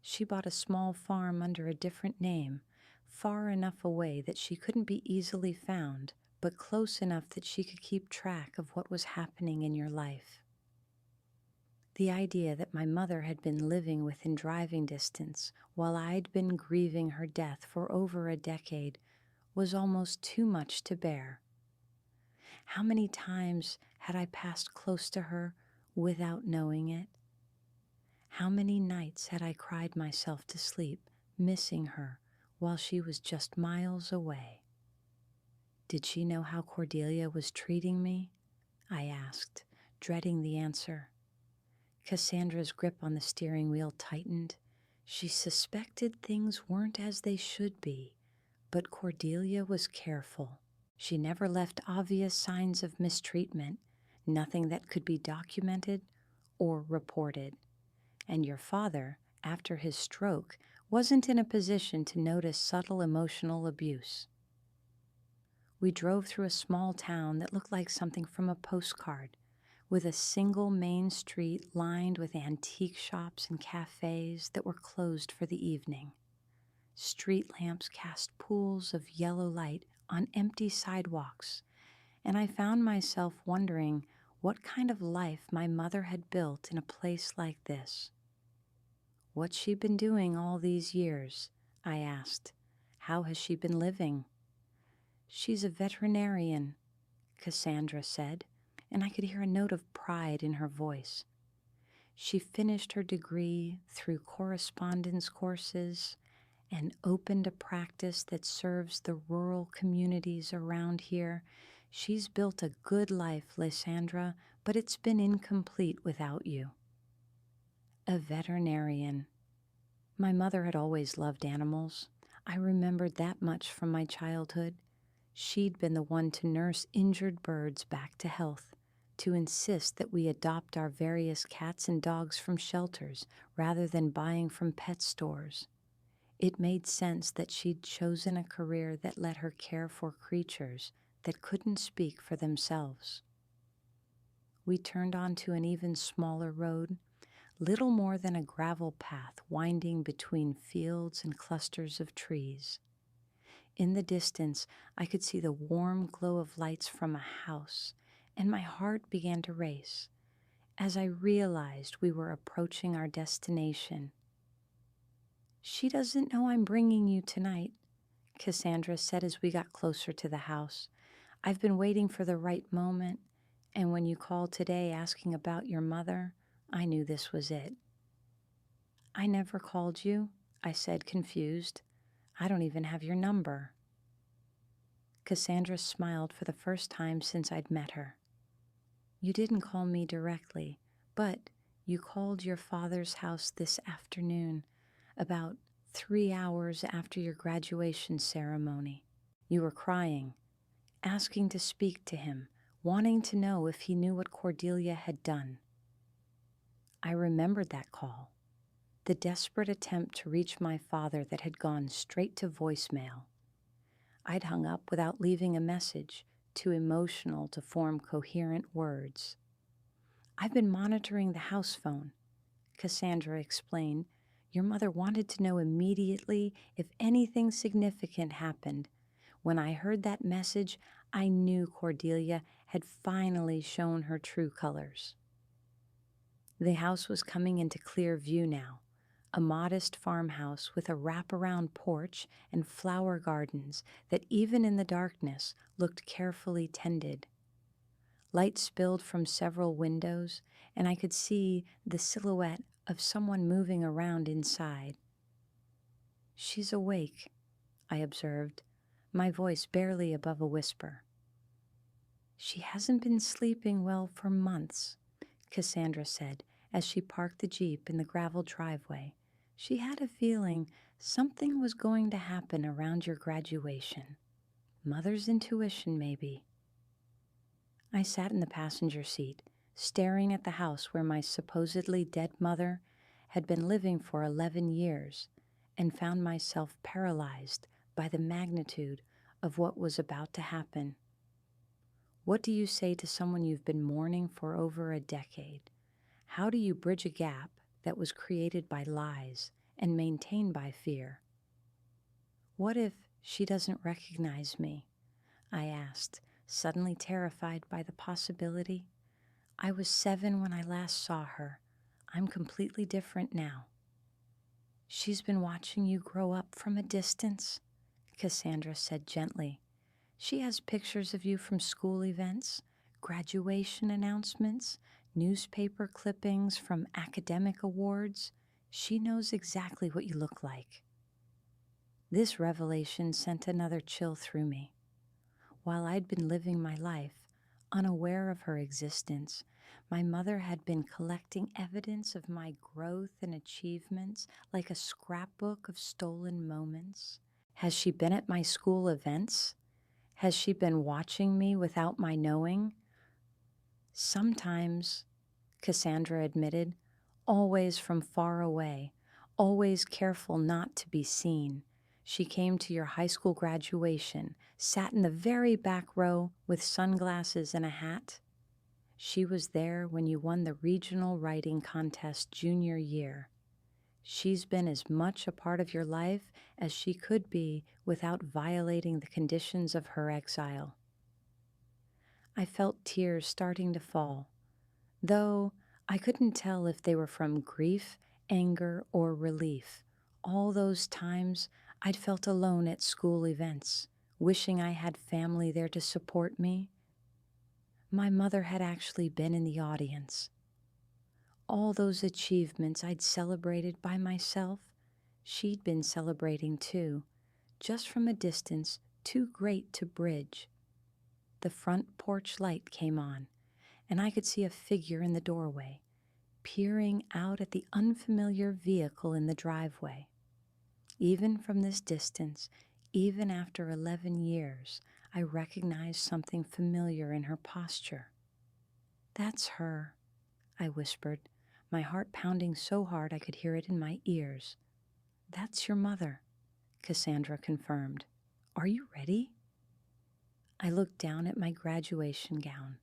"She bought a small farm under a different name, far enough away that she couldn't be easily found, but close enough that she could keep track of what was happening in your life." The idea that my mother had been living within driving distance while I'd been grieving her death for over a decade was almost too much to bear. How many times had I passed close to her without knowing it? How many nights had I cried myself to sleep, missing her while she was just miles away? Did she know how Cordelia was treating me? I asked, dreading the answer. Cassandra's grip on the steering wheel tightened. She suspected things weren't as they should be, but Cordelia was careful. She never left obvious signs of mistreatment, nothing that could be documented or reported. And your father, after his stroke, wasn't in a position to notice subtle emotional abuse. We drove through a small town that looked like something from a postcard, with a single main street lined with antique shops and cafes that were closed for the evening. Street lamps cast pools of yellow light on empty sidewalks, and I found myself wondering what kind of life my mother had built in a place like this. What's she been doing all these years? I asked. How has she been living? She's a veterinarian, Cassandra said, and I could hear a note of pride in her voice. She finished her degree through correspondence courses and opened a practice that serves the rural communities around here. She's built a good life, Lysandra, but it's been incomplete without you. A veterinarian. My mother had always loved animals. I remembered that much from my childhood. She'd been the one to nurse injured birds back to health, to insist that we adopt our various cats and dogs from shelters rather than buying from pet stores. It made sense that she'd chosen a career that let her care for creatures that couldn't speak for themselves. We turned onto an even smaller road, little more than a gravel path winding between fields and clusters of trees. In the distance, I could see the warm glow of lights from a house, and my heart began to race as I realized we were approaching our destination. She doesn't know I'm bringing you tonight, Cassandra said as we got closer to the house. I've been waiting for the right moment, and when you called today asking about your mother, I knew this was it. I never called you, I said, confused. I don't even have your number. Cassandra smiled for the first time since I'd met her. You didn't call me directly, but you called your father's house this afternoon, about 3 hours after your graduation ceremony. You were crying, asking to speak to him, wanting to know if he knew what Cordelia had done. I remembered that call, the desperate attempt to reach my father that had gone straight to voicemail. I'd hung up without leaving a message, too emotional to form coherent words. I've been monitoring the house phone, Cassandra explained. Your mother wanted to know immediately if anything significant happened. When I heard that message, I knew Cordelia had finally shown her true colors. The house was coming into clear view now, a modest farmhouse with a wraparound porch and flower gardens that even in the darkness looked carefully tended. Light spilled from several windows, and I could see the silhouette of someone moving around inside. She's awake, I observed, my voice barely above a whisper. She hasn't been sleeping well for months, Cassandra said as she parked the Jeep in the gravel driveway. She had a feeling something was going to happen around your graduation. Mother's intuition, maybe. I sat in the passenger seat, staring at the house where my supposedly dead mother had been living for 11 years, and found myself paralyzed by the magnitude of what was about to happen. What do you say to someone you've been mourning for over a decade? How do you bridge a gap that was created by lies and maintained by fear? What if she doesn't recognize me? I asked, suddenly terrified by the possibility. I was 7 when I last saw her. I'm completely different now. She's been watching you grow up from a distance, Cassandra said gently. She has pictures of you from school events, graduation announcements, newspaper clippings from academic awards. She knows exactly what you look like. This revelation sent another chill through me. While I'd been living my life, unaware of her existence, my mother had been collecting evidence of my growth and achievements like a scrapbook of stolen moments. Has she been at my school events? Has she been watching me without my knowing? Sometimes, Cassandra admitted, always from far away, always careful not to be seen. She came to your high school graduation, sat in the very back row with sunglasses and a hat. She was there when you won the regional writing contest junior year. She's been as much a part of your life as she could be without violating the conditions of her exile. I felt tears starting to fall, though I couldn't tell if they were from grief, anger, or relief. All those times I'd felt alone at school events, wishing I had family there to support me. My mother had actually been in the audience. All those achievements I'd celebrated by myself, she'd been celebrating too, just from a distance too great to bridge. The front porch light came on, and I could see a figure in the doorway, peering out at the unfamiliar vehicle in the driveway. Even from this distance, even after 11 years, I recognized something familiar in her posture. "That's her," I whispered, my heart pounding so hard I could hear it in my ears. "That's your mother," Cassandra confirmed. "Are you ready?" I looked down at my graduation gown,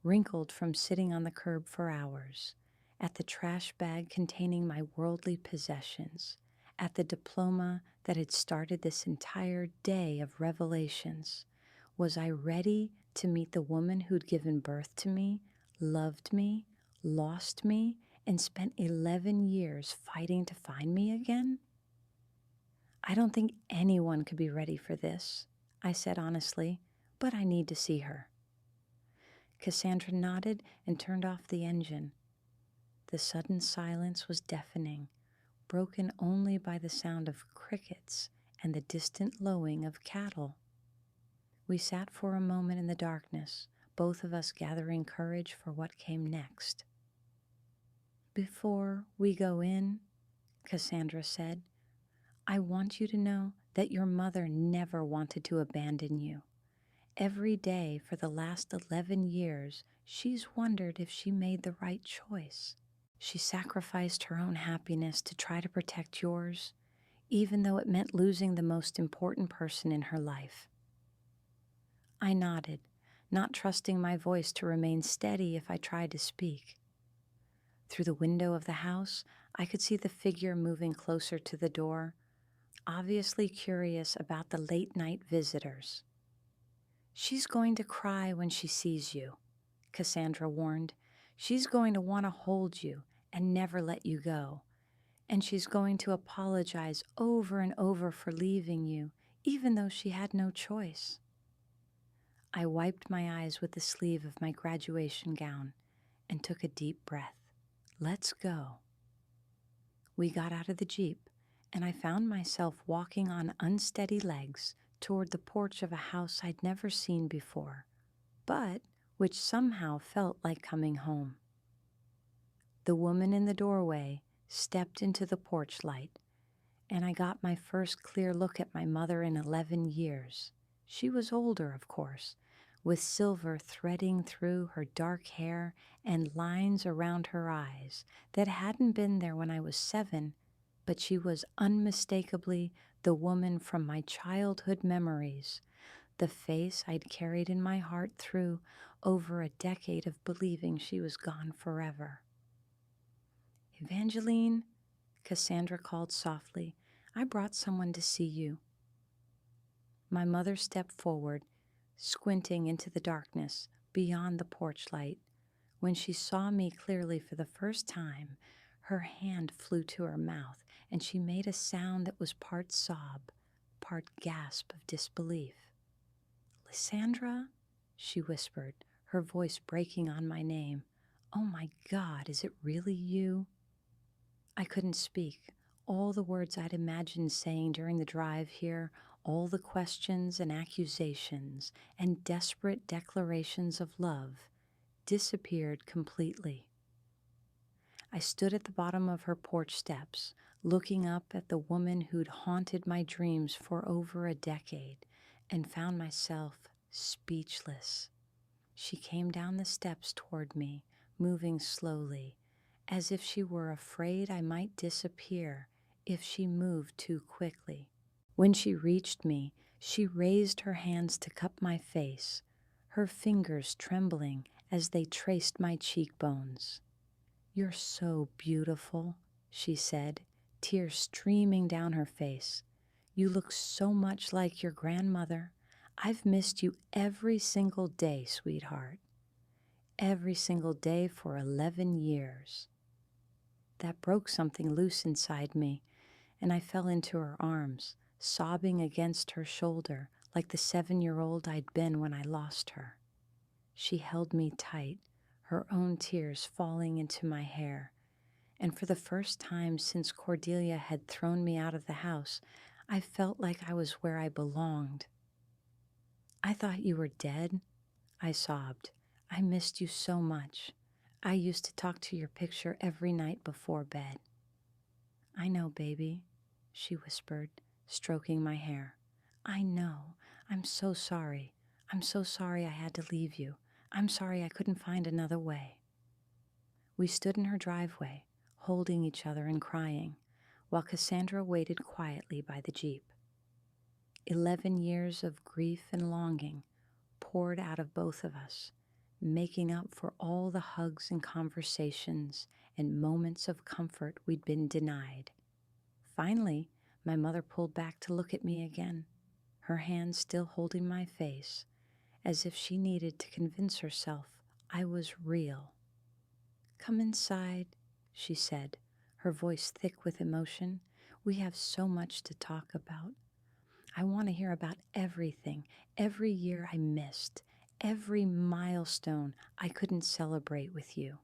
wrinkled from sitting on the curb for hours, at the trash bag containing my worldly possessions, at the diploma that had started this entire day of revelations. Was I ready to meet the woman who'd given birth to me, loved me, lost me, and spent 11 years fighting to find me again? "I don't think anyone could be ready for this," I said honestly, "but I need to see her." Cassandra nodded and turned off the engine. The sudden silence was deafening, broken only by the sound of crickets and the distant lowing of cattle. We sat for a moment in the darkness, both of us gathering courage for what came next. "Before we go in," Cassandra said, "I want you to know that your mother never wanted to abandon you. Every day for the last 11 years, she's wondered if she made the right choice. She sacrificed her own happiness to try to protect yours, even though it meant losing the most important person in her life." I nodded, not trusting my voice to remain steady if I tried to speak. Through the window of the house, I could see the figure moving closer to the door, obviously curious about the late-night visitors. "She's going to cry when she sees you," Cassandra warned. "She's going to want to hold you and never let you go. And she's going to apologize over and over for leaving you, even though she had no choice." I wiped my eyes with the sleeve of my graduation gown and took a deep breath. "Let's go." We got out of the Jeep, and I found myself walking on unsteady legs toward the porch of a house I'd never seen before, but which somehow felt like coming home. The woman in the doorway stepped into the porch light, and I got my first clear look at my mother in 11 years. She was older, of course, with silver threading through her dark hair and lines around her eyes that hadn't been there when I was 7, but she was unmistakably the woman from my childhood memories, the face I'd carried in my heart through over a decade of believing she was gone forever. "Evangeline," Cassandra called softly, "I brought someone to see you." My mother stepped forward, squinting into the darkness beyond the porch light. When she saw me clearly for the first time, her hand flew to her mouth, and she made a sound that was part sob, part gasp of disbelief. "Lysandra," she whispered, her voice breaking on my name. "Oh my God, is it really you?" I couldn't speak. All the words I'd imagined saying during the drive here, all the questions and accusations and desperate declarations of love, disappeared completely. I stood at the bottom of her porch steps, looking up at the woman who'd haunted my dreams for over a decade, and found myself speechless. She came down the steps toward me, moving slowly, as if she were afraid I might disappear if she moved too quickly. When she reached me, she raised her hands to cup my face, her fingers trembling as they traced my cheekbones. "You're so beautiful," she said, tears streaming down her face. "You look so much like your grandmother. I've missed you every single day, sweetheart. Every single day for 11 years." That broke something loose inside me, and I fell into her arms, sobbing against her shoulder like the 7-year-old I'd been when I lost her. She held me tight, her own tears falling into my hair, and for the first time since Cordelia had thrown me out of the house, I felt like I was where I belonged. "I thought you were dead," I sobbed. "I missed you so much. I used to talk to your picture every night before bed." "I know, baby," she whispered, stroking my hair. "I know. I'm so sorry. I'm so sorry I had to leave you. I'm sorry I couldn't find another way." We stood in her driveway, holding each other and crying, while Cassandra waited quietly by the Jeep. 11 years of grief and longing poured out of both of us, making up for all the hugs and conversations and moments of comfort we'd been denied. Finally, my mother pulled back to look at me again, her hand still holding my face, as if she needed to convince herself I was real. "Come inside," she said, her voice thick with emotion. "We have so much to talk about. I want to hear about everything, every year I missed, every milestone I couldn't celebrate with you."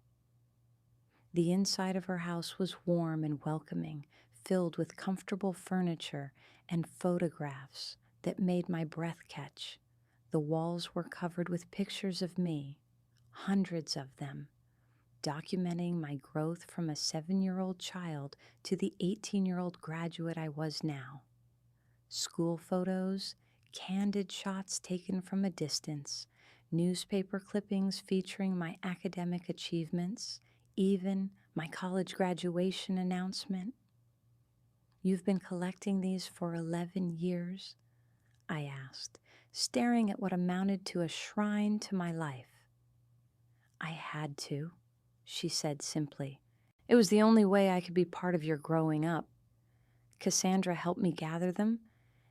The inside of her house was warm and welcoming, filled with comfortable furniture and photographs that made my breath catch. The walls were covered with pictures of me, hundreds of them, documenting my growth from a 7-year-old child to the 18-year-old graduate I was now. School photos, candid shots taken from a distance, newspaper clippings featuring my academic achievements, even my college graduation announcement. "You've been collecting these for 11 years?" I asked, staring at what amounted to a shrine to my life. "I had to," she said simply. "It was the only way I could be part of your growing up. Cassandra helped me gather them,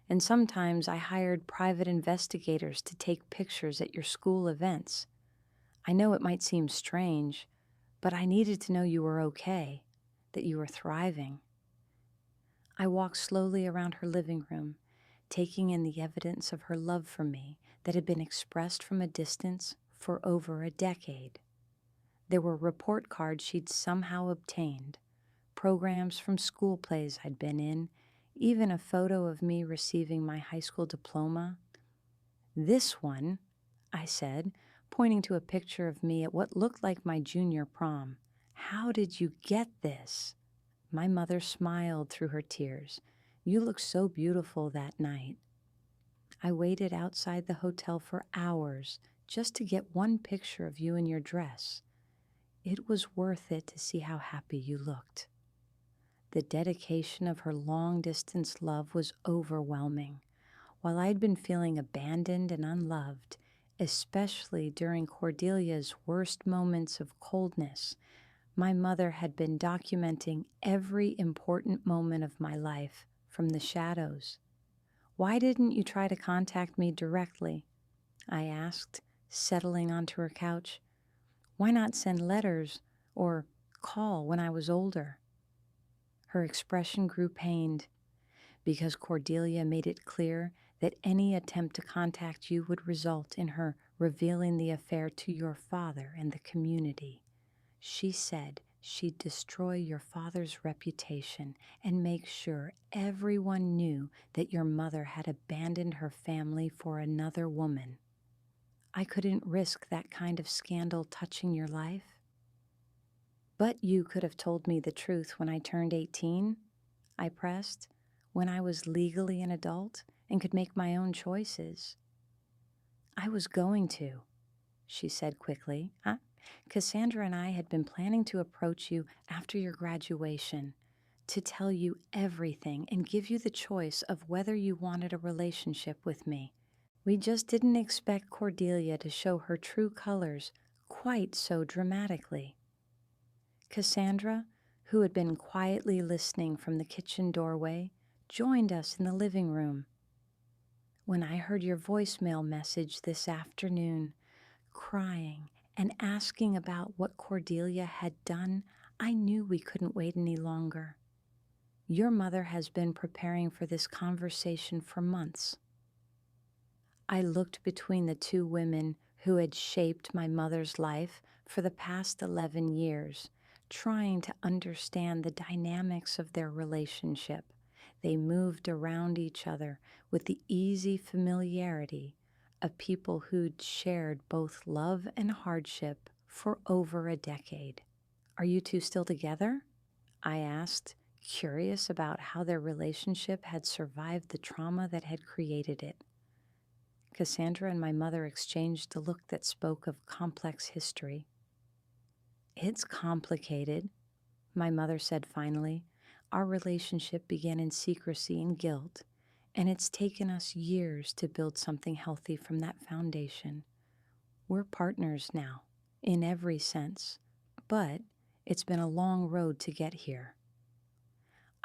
and sometimes I hired private investigators to take pictures at your school events. I know it might seem strange, but I needed to know you were okay, that you were thriving." I walked slowly around her living room, taking in the evidence of her love for me that had been expressed from a distance for over a decade. There were report cards she'd somehow obtained, programs from school plays I'd been in, even a photo of me receiving my high school diploma. "This one," I said, pointing to a picture of me at what looked like my junior prom. "How did you get this?" My mother smiled through her tears. "You looked so beautiful that night." "I waited outside the hotel for hours just to get one picture of you in your dress. It was worth it to see how happy you looked." The dedication of her long-distance love was overwhelming. While I'd been feeling abandoned and unloved, especially during Cordelia's worst moments of coldness, my mother had been documenting every important moment of my life from the shadows. "Why didn't you try to contact me directly?" I asked, settling onto her couch. "Why not send letters or call when I was older?" Her expression grew pained. "Because Cordelia made it clear that any attempt to contact you would result in her revealing the affair to your father and the community. She said she'd destroy your father's reputation and make sure everyone knew that your mother had abandoned her family for another woman. I couldn't risk that kind of scandal touching your life." "But you could have told me the truth when I turned 18, I pressed, "when I was legally an adult and could make my own choices." "I was going to," she said quickly. Cassandra and I had been planning to approach you after your graduation, to tell you everything and give you the choice of whether you wanted a relationship with me. We just didn't expect Cordelia to show her true colors quite so dramatically. Cassandra, who had been quietly listening from the kitchen doorway, joined us in the living room. When I heard your voicemail message this afternoon, crying and asking about what Cordelia had done, I knew we couldn't wait any longer. Your mother has been preparing for this conversation for months. I looked between the two women who had shaped my mother's life for the past 11 years, trying to understand the dynamics of their relationship. They moved around each other with the easy familiarity of people who'd shared both love and hardship for over a decade. "Are you two still together?" I asked, curious about how their relationship had survived the trauma that had created it. Cassandra and my mother exchanged a look that spoke of complex history. "It's complicated," my mother said finally. "Our relationship began in secrecy and guilt, and it's taken us years to build something healthy from that foundation. We're partners now, in every sense, but it's been a long road to get here.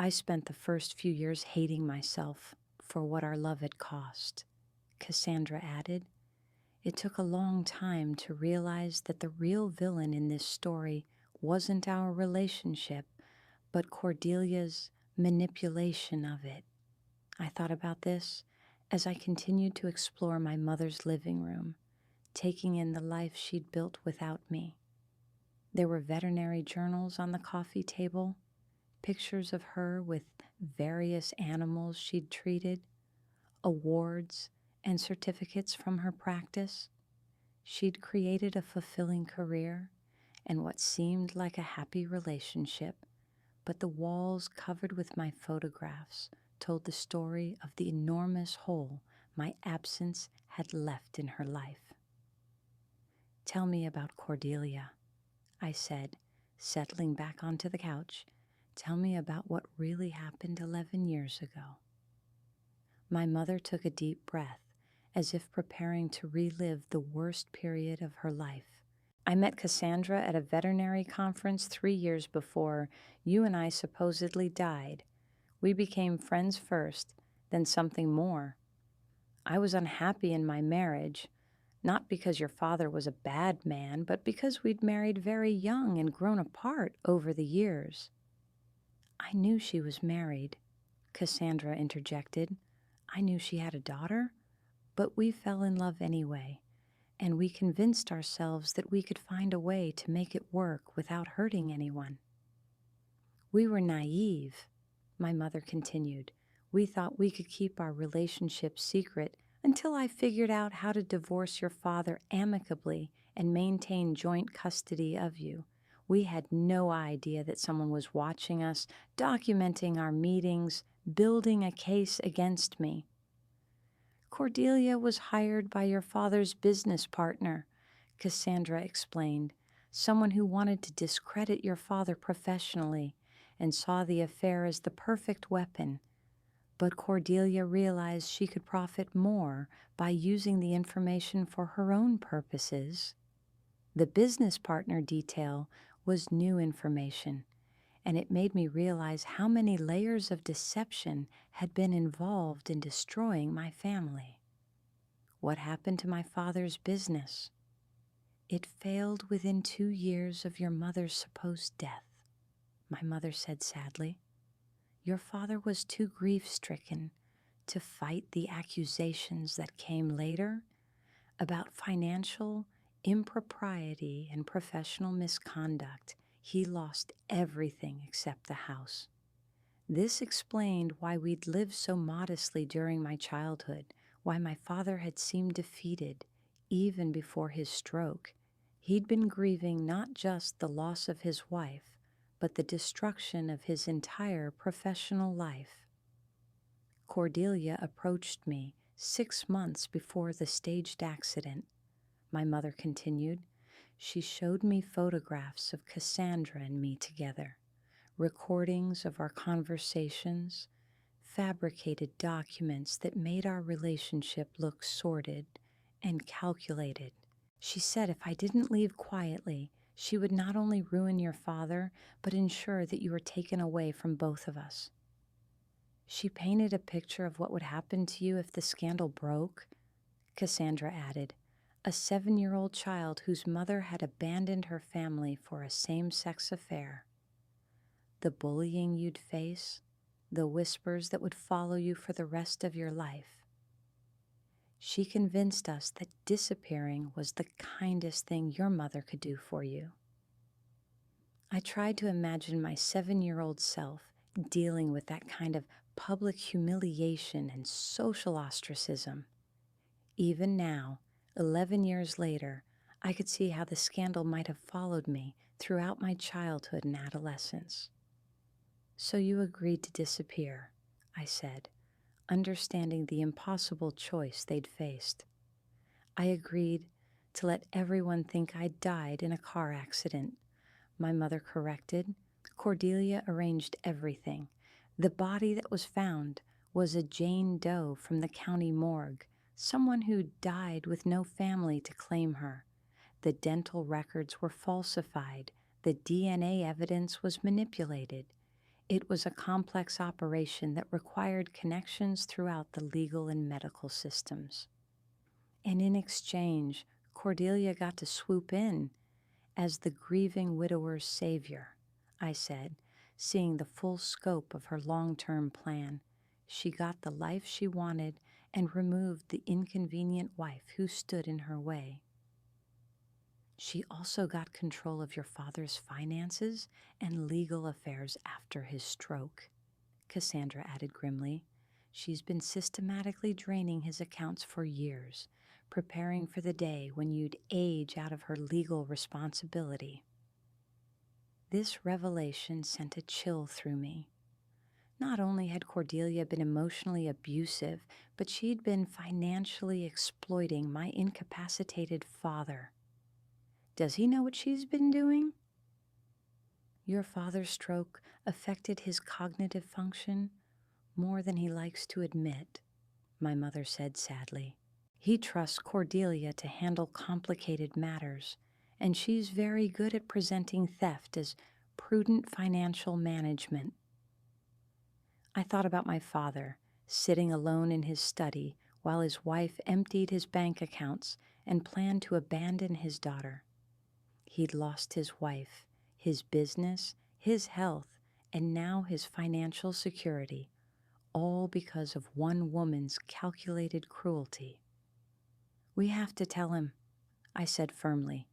I spent the first few years hating myself for what our love had cost," Cassandra added. "It took a long time to realize that the real villain in this story wasn't our relationship, but Cordelia's manipulation of it." I thought about this as I continued to explore my mother's living room, taking in the life she'd built without me. There were veterinary journals on the coffee table, pictures of her with various animals she'd treated, awards and certificates from her practice. She'd created a fulfilling career and what seemed like a happy relationship, but the walls covered with my photographs told the story of the enormous hole my absence had left in her life. "Tell me about Cordelia," I said, settling back onto the couch. "Tell me about what really happened 11 years ago." My mother took a deep breath, as if preparing to relive the worst period of her life. "I met Cassandra at a veterinary conference 3 years before you and I supposedly died. We became friends first, then something more. I was unhappy in my marriage, not because your father was a bad man, but because we'd married very young and grown apart over the years." "I knew she was married," Cassandra interjected. "I knew she had a daughter, but we fell in love anyway, and we convinced ourselves that we could find a way to make it work without hurting anyone." "We were naive," my mother continued. "We thought we could keep our relationship secret until I figured out how to divorce your father amicably and maintain joint custody of you. We had no idea that someone was watching us, documenting our meetings, building a case against me." "Cordelia was hired by your father's business partner," Cassandra explained, "someone who wanted to discredit your father professionally and saw the affair as the perfect weapon. But Cordelia realized she could profit more by using the information for her own purposes. The business partner detail was new information, and it made me realize how many layers of deception had been involved in destroying my family." "What happened to my father's business?" "It failed within 2 years of your mother's supposed death," my mother said sadly. "Your father was too grief-stricken to fight the accusations that came later about financial impropriety and professional misconduct. He lost everything except the house. This explained why we'd lived so modestly during my childhood, why my father had seemed defeated even before his stroke. He'd been grieving not just the loss of his wife, but the destruction of his entire professional life." "Cordelia approached me 6 months before the staged accident," my mother continued. "She showed me photographs of Cassandra and me together, recordings of our conversations, fabricated documents that made our relationship look sordid and calculated. She said if I didn't leave quietly, she would not only ruin your father, but ensure that you were taken away from both of us. She painted a picture of what would happen to you if the scandal broke, Cassandra added, a 7-year-old child whose mother had abandoned her family for a same-sex affair. The bullying you'd face, the whispers that would follow you for the rest of your life. She convinced us that disappearing was the kindest thing your mother could do for you. I tried to imagine my 7-year-old self dealing with that kind of public humiliation and social ostracism. Even now, 11 years later, I could see how the scandal might have followed me throughout my childhood and adolescence. So you agreed to disappear, I said, understanding the impossible choice they'd faced. I agreed to let everyone think I'd died in a car accident. My mother corrected. Cordelia arranged everything. The body that was found was a Jane Doe from the county morgue, someone who died with no family to claim her. The dental records were falsified. The DNA evidence was manipulated. It was a complex operation that required connections throughout the legal and medical systems. And in exchange, Cordelia got to swoop in as the grieving widower's savior, I said, seeing the full scope of her long-term plan. She got the life she wanted and removed the inconvenient wife who stood in her way. She also got control of your father's finances and legal affairs after his stroke, Cassandra added grimly. She's been systematically draining his accounts for years, preparing for the day when you'd age out of her legal responsibility. This revelation sent a chill through me. Not only had Cordelia been emotionally abusive, but she'd been financially exploiting my incapacitated father. Does he know what she's been doing? Your father's stroke affected his cognitive function more than he likes to admit, my mother said sadly. He trusts Cordelia to handle complicated matters, and she's very good at presenting theft as prudent financial management. I thought about my father, sitting alone in his study while his wife emptied his bank accounts and planned to abandon his daughter. He'd lost his wife, his business, his health, and now his financial security, all because of one woman's calculated cruelty. We have to tell him, I said firmly.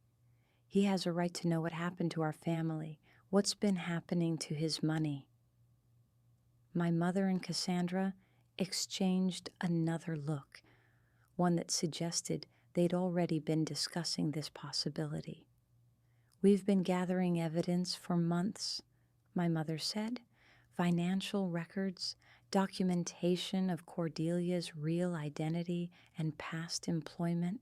He has a right to know what happened to our family, what's been happening to his money. My mother and Cassandra exchanged another look, one that suggested they'd already been discussing this possibility. We've been gathering evidence for months, my mother said. Financial records, documentation of Cordelia's real identity and past employment,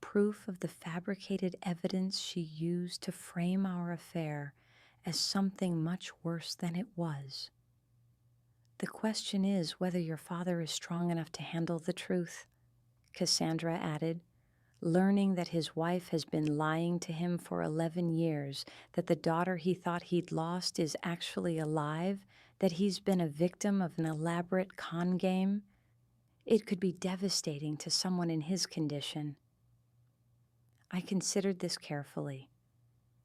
proof of the fabricated evidence she used to frame our affair as something much worse than it was. The question is whether your father is strong enough to handle the truth, Cassandra added, learning that his wife has been lying to him for 11 years, that the daughter he thought he'd lost is actually alive, that he's been a victim of an elaborate con game. It could be devastating to someone in his condition. I considered this carefully.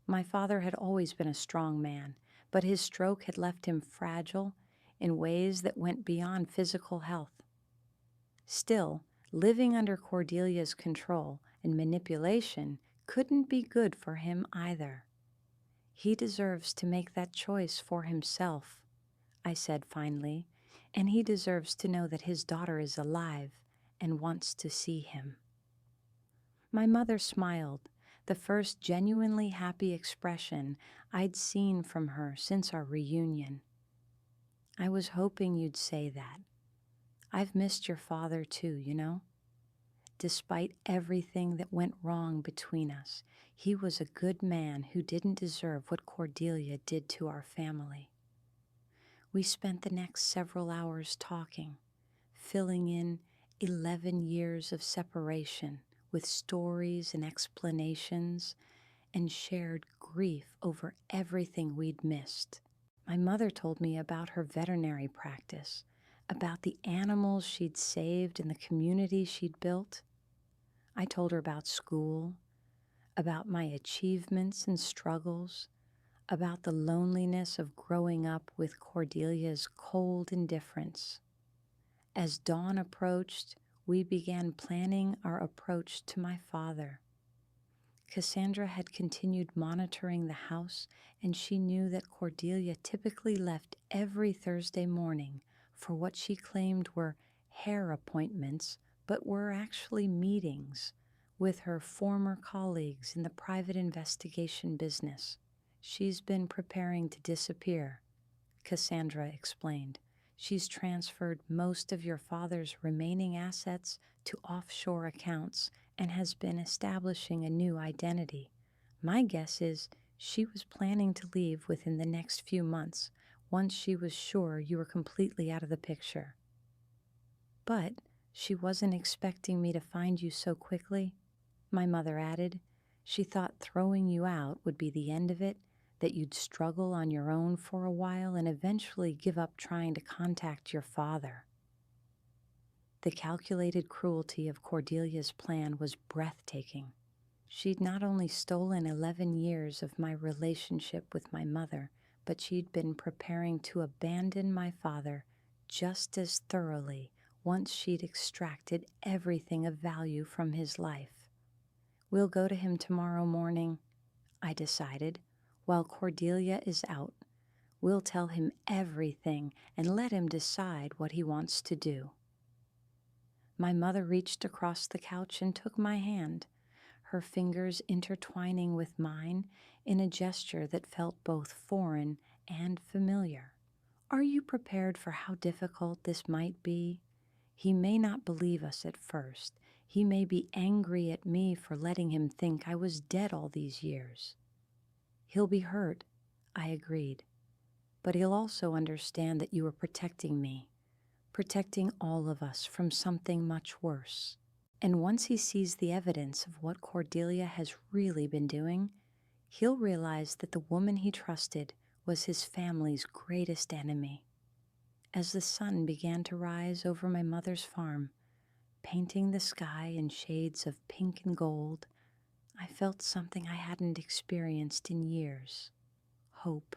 My father had always been a strong man, but his stroke had left him fragile in ways that went beyond physical health. Still, living under Cordelia's control and manipulation couldn't be good for him either. He deserves to make that choice for himself, I said finally, and he deserves to know that his daughter is alive and wants to see him. My mother smiled, the first genuinely happy expression I'd seen from her since our reunion. I was hoping you'd say that. I've missed your father too, you know. Despite everything that went wrong between us, he was a good man who didn't deserve what Cordelia did to our family. We spent the next several hours talking, filling in 11 years of separation with stories and explanations, and shared grief over everything we'd missed. My mother told me about her veterinary practice, about the animals she'd saved and the community she'd built. I told her about school, about my achievements and struggles, about the loneliness of growing up with Cordelia's cold indifference. As dawn approached, we began planning our approach to my father. Cassandra had continued monitoring the house, and she knew that Cordelia typically left every Thursday morning for what she claimed were hair appointments, but were actually meetings with her former colleagues in the private investigation business. She's been preparing to disappear, Cassandra explained. She's transferred most of your father's remaining assets to offshore accounts and has been establishing a new identity. My guess is she was planning to leave within the next few months, once she was sure you were completely out of the picture. But she wasn't expecting me to find you so quickly, my mother added. She thought throwing you out would be the end of it, that you'd struggle on your own for a while and eventually give up trying to contact your father. The calculated cruelty of Cordelia's plan was breathtaking. She'd not only stolen 11 years of my relationship with my mother, but she'd been preparing to abandon my father just as thoroughly once she'd extracted everything of value from his life. We'll go to him tomorrow morning, I decided, while Cordelia is out. We'll tell him everything and let him decide what he wants to do. My mother reached across the couch and took my hand, her fingers intertwining with mine in a gesture that felt both foreign and familiar. Are you prepared for how difficult this might be? He may not believe us at first. He may be angry at me for letting him think I was dead all these years. He'll be hurt, I agreed, but he'll also understand that you are protecting me, protecting all of us from something much worse. And once he sees the evidence of what Cordelia has really been doing, he'll realize that the woman he trusted was his family's greatest enemy. As the sun began to rise over my mother's farm, painting the sky in shades of pink and gold, I felt something I hadn't experienced in years: hope.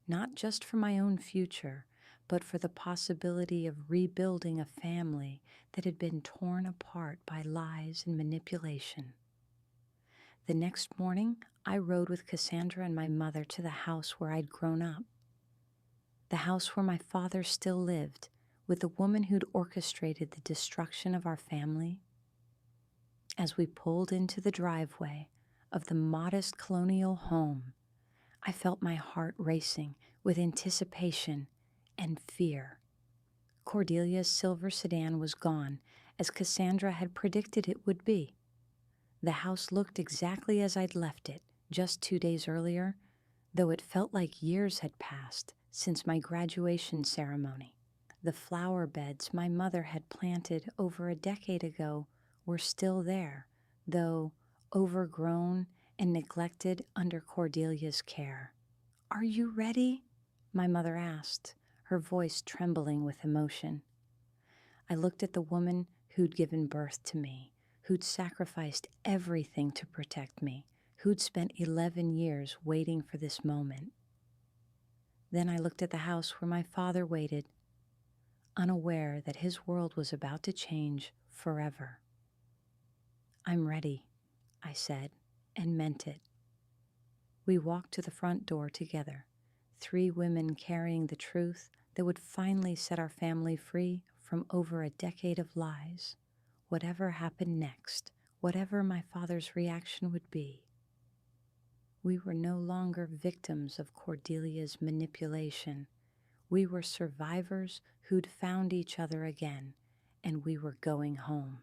Not just for my own future, but for the possibility of rebuilding a family that had been torn apart by lies and manipulation. The next morning, I rode with Cassandra and my mother to the house where I'd grown up. The house where my father still lived, with the woman who'd orchestrated the destruction of our family. As we pulled into the driveway of the modest colonial home, I felt my heart racing with anticipation and fear. Cordelia's silver sedan was gone, as Cassandra had predicted it would be. The house looked exactly as I'd left it just 2 days earlier, though it felt like years had passed since my graduation ceremony. The flower beds my mother had planted over a decade ago were still there, though overgrown and neglected under Cordelia's care. "Are you ready?" my mother asked, her voice trembling with emotion. I looked at the woman who'd given birth to me, who'd sacrificed everything to protect me, who'd spent 11 years waiting for this moment. Then I looked at the house where my father waited, unaware that his world was about to change forever. "I'm ready," I said, and meant it. We walked to the front door together, 3 women carrying the truth that would finally set our family free from over a decade of lies. Whatever happened next, whatever my father's reaction would be, we were no longer victims of Cordelia's manipulation. We were survivors who'd found each other again, and we were going home.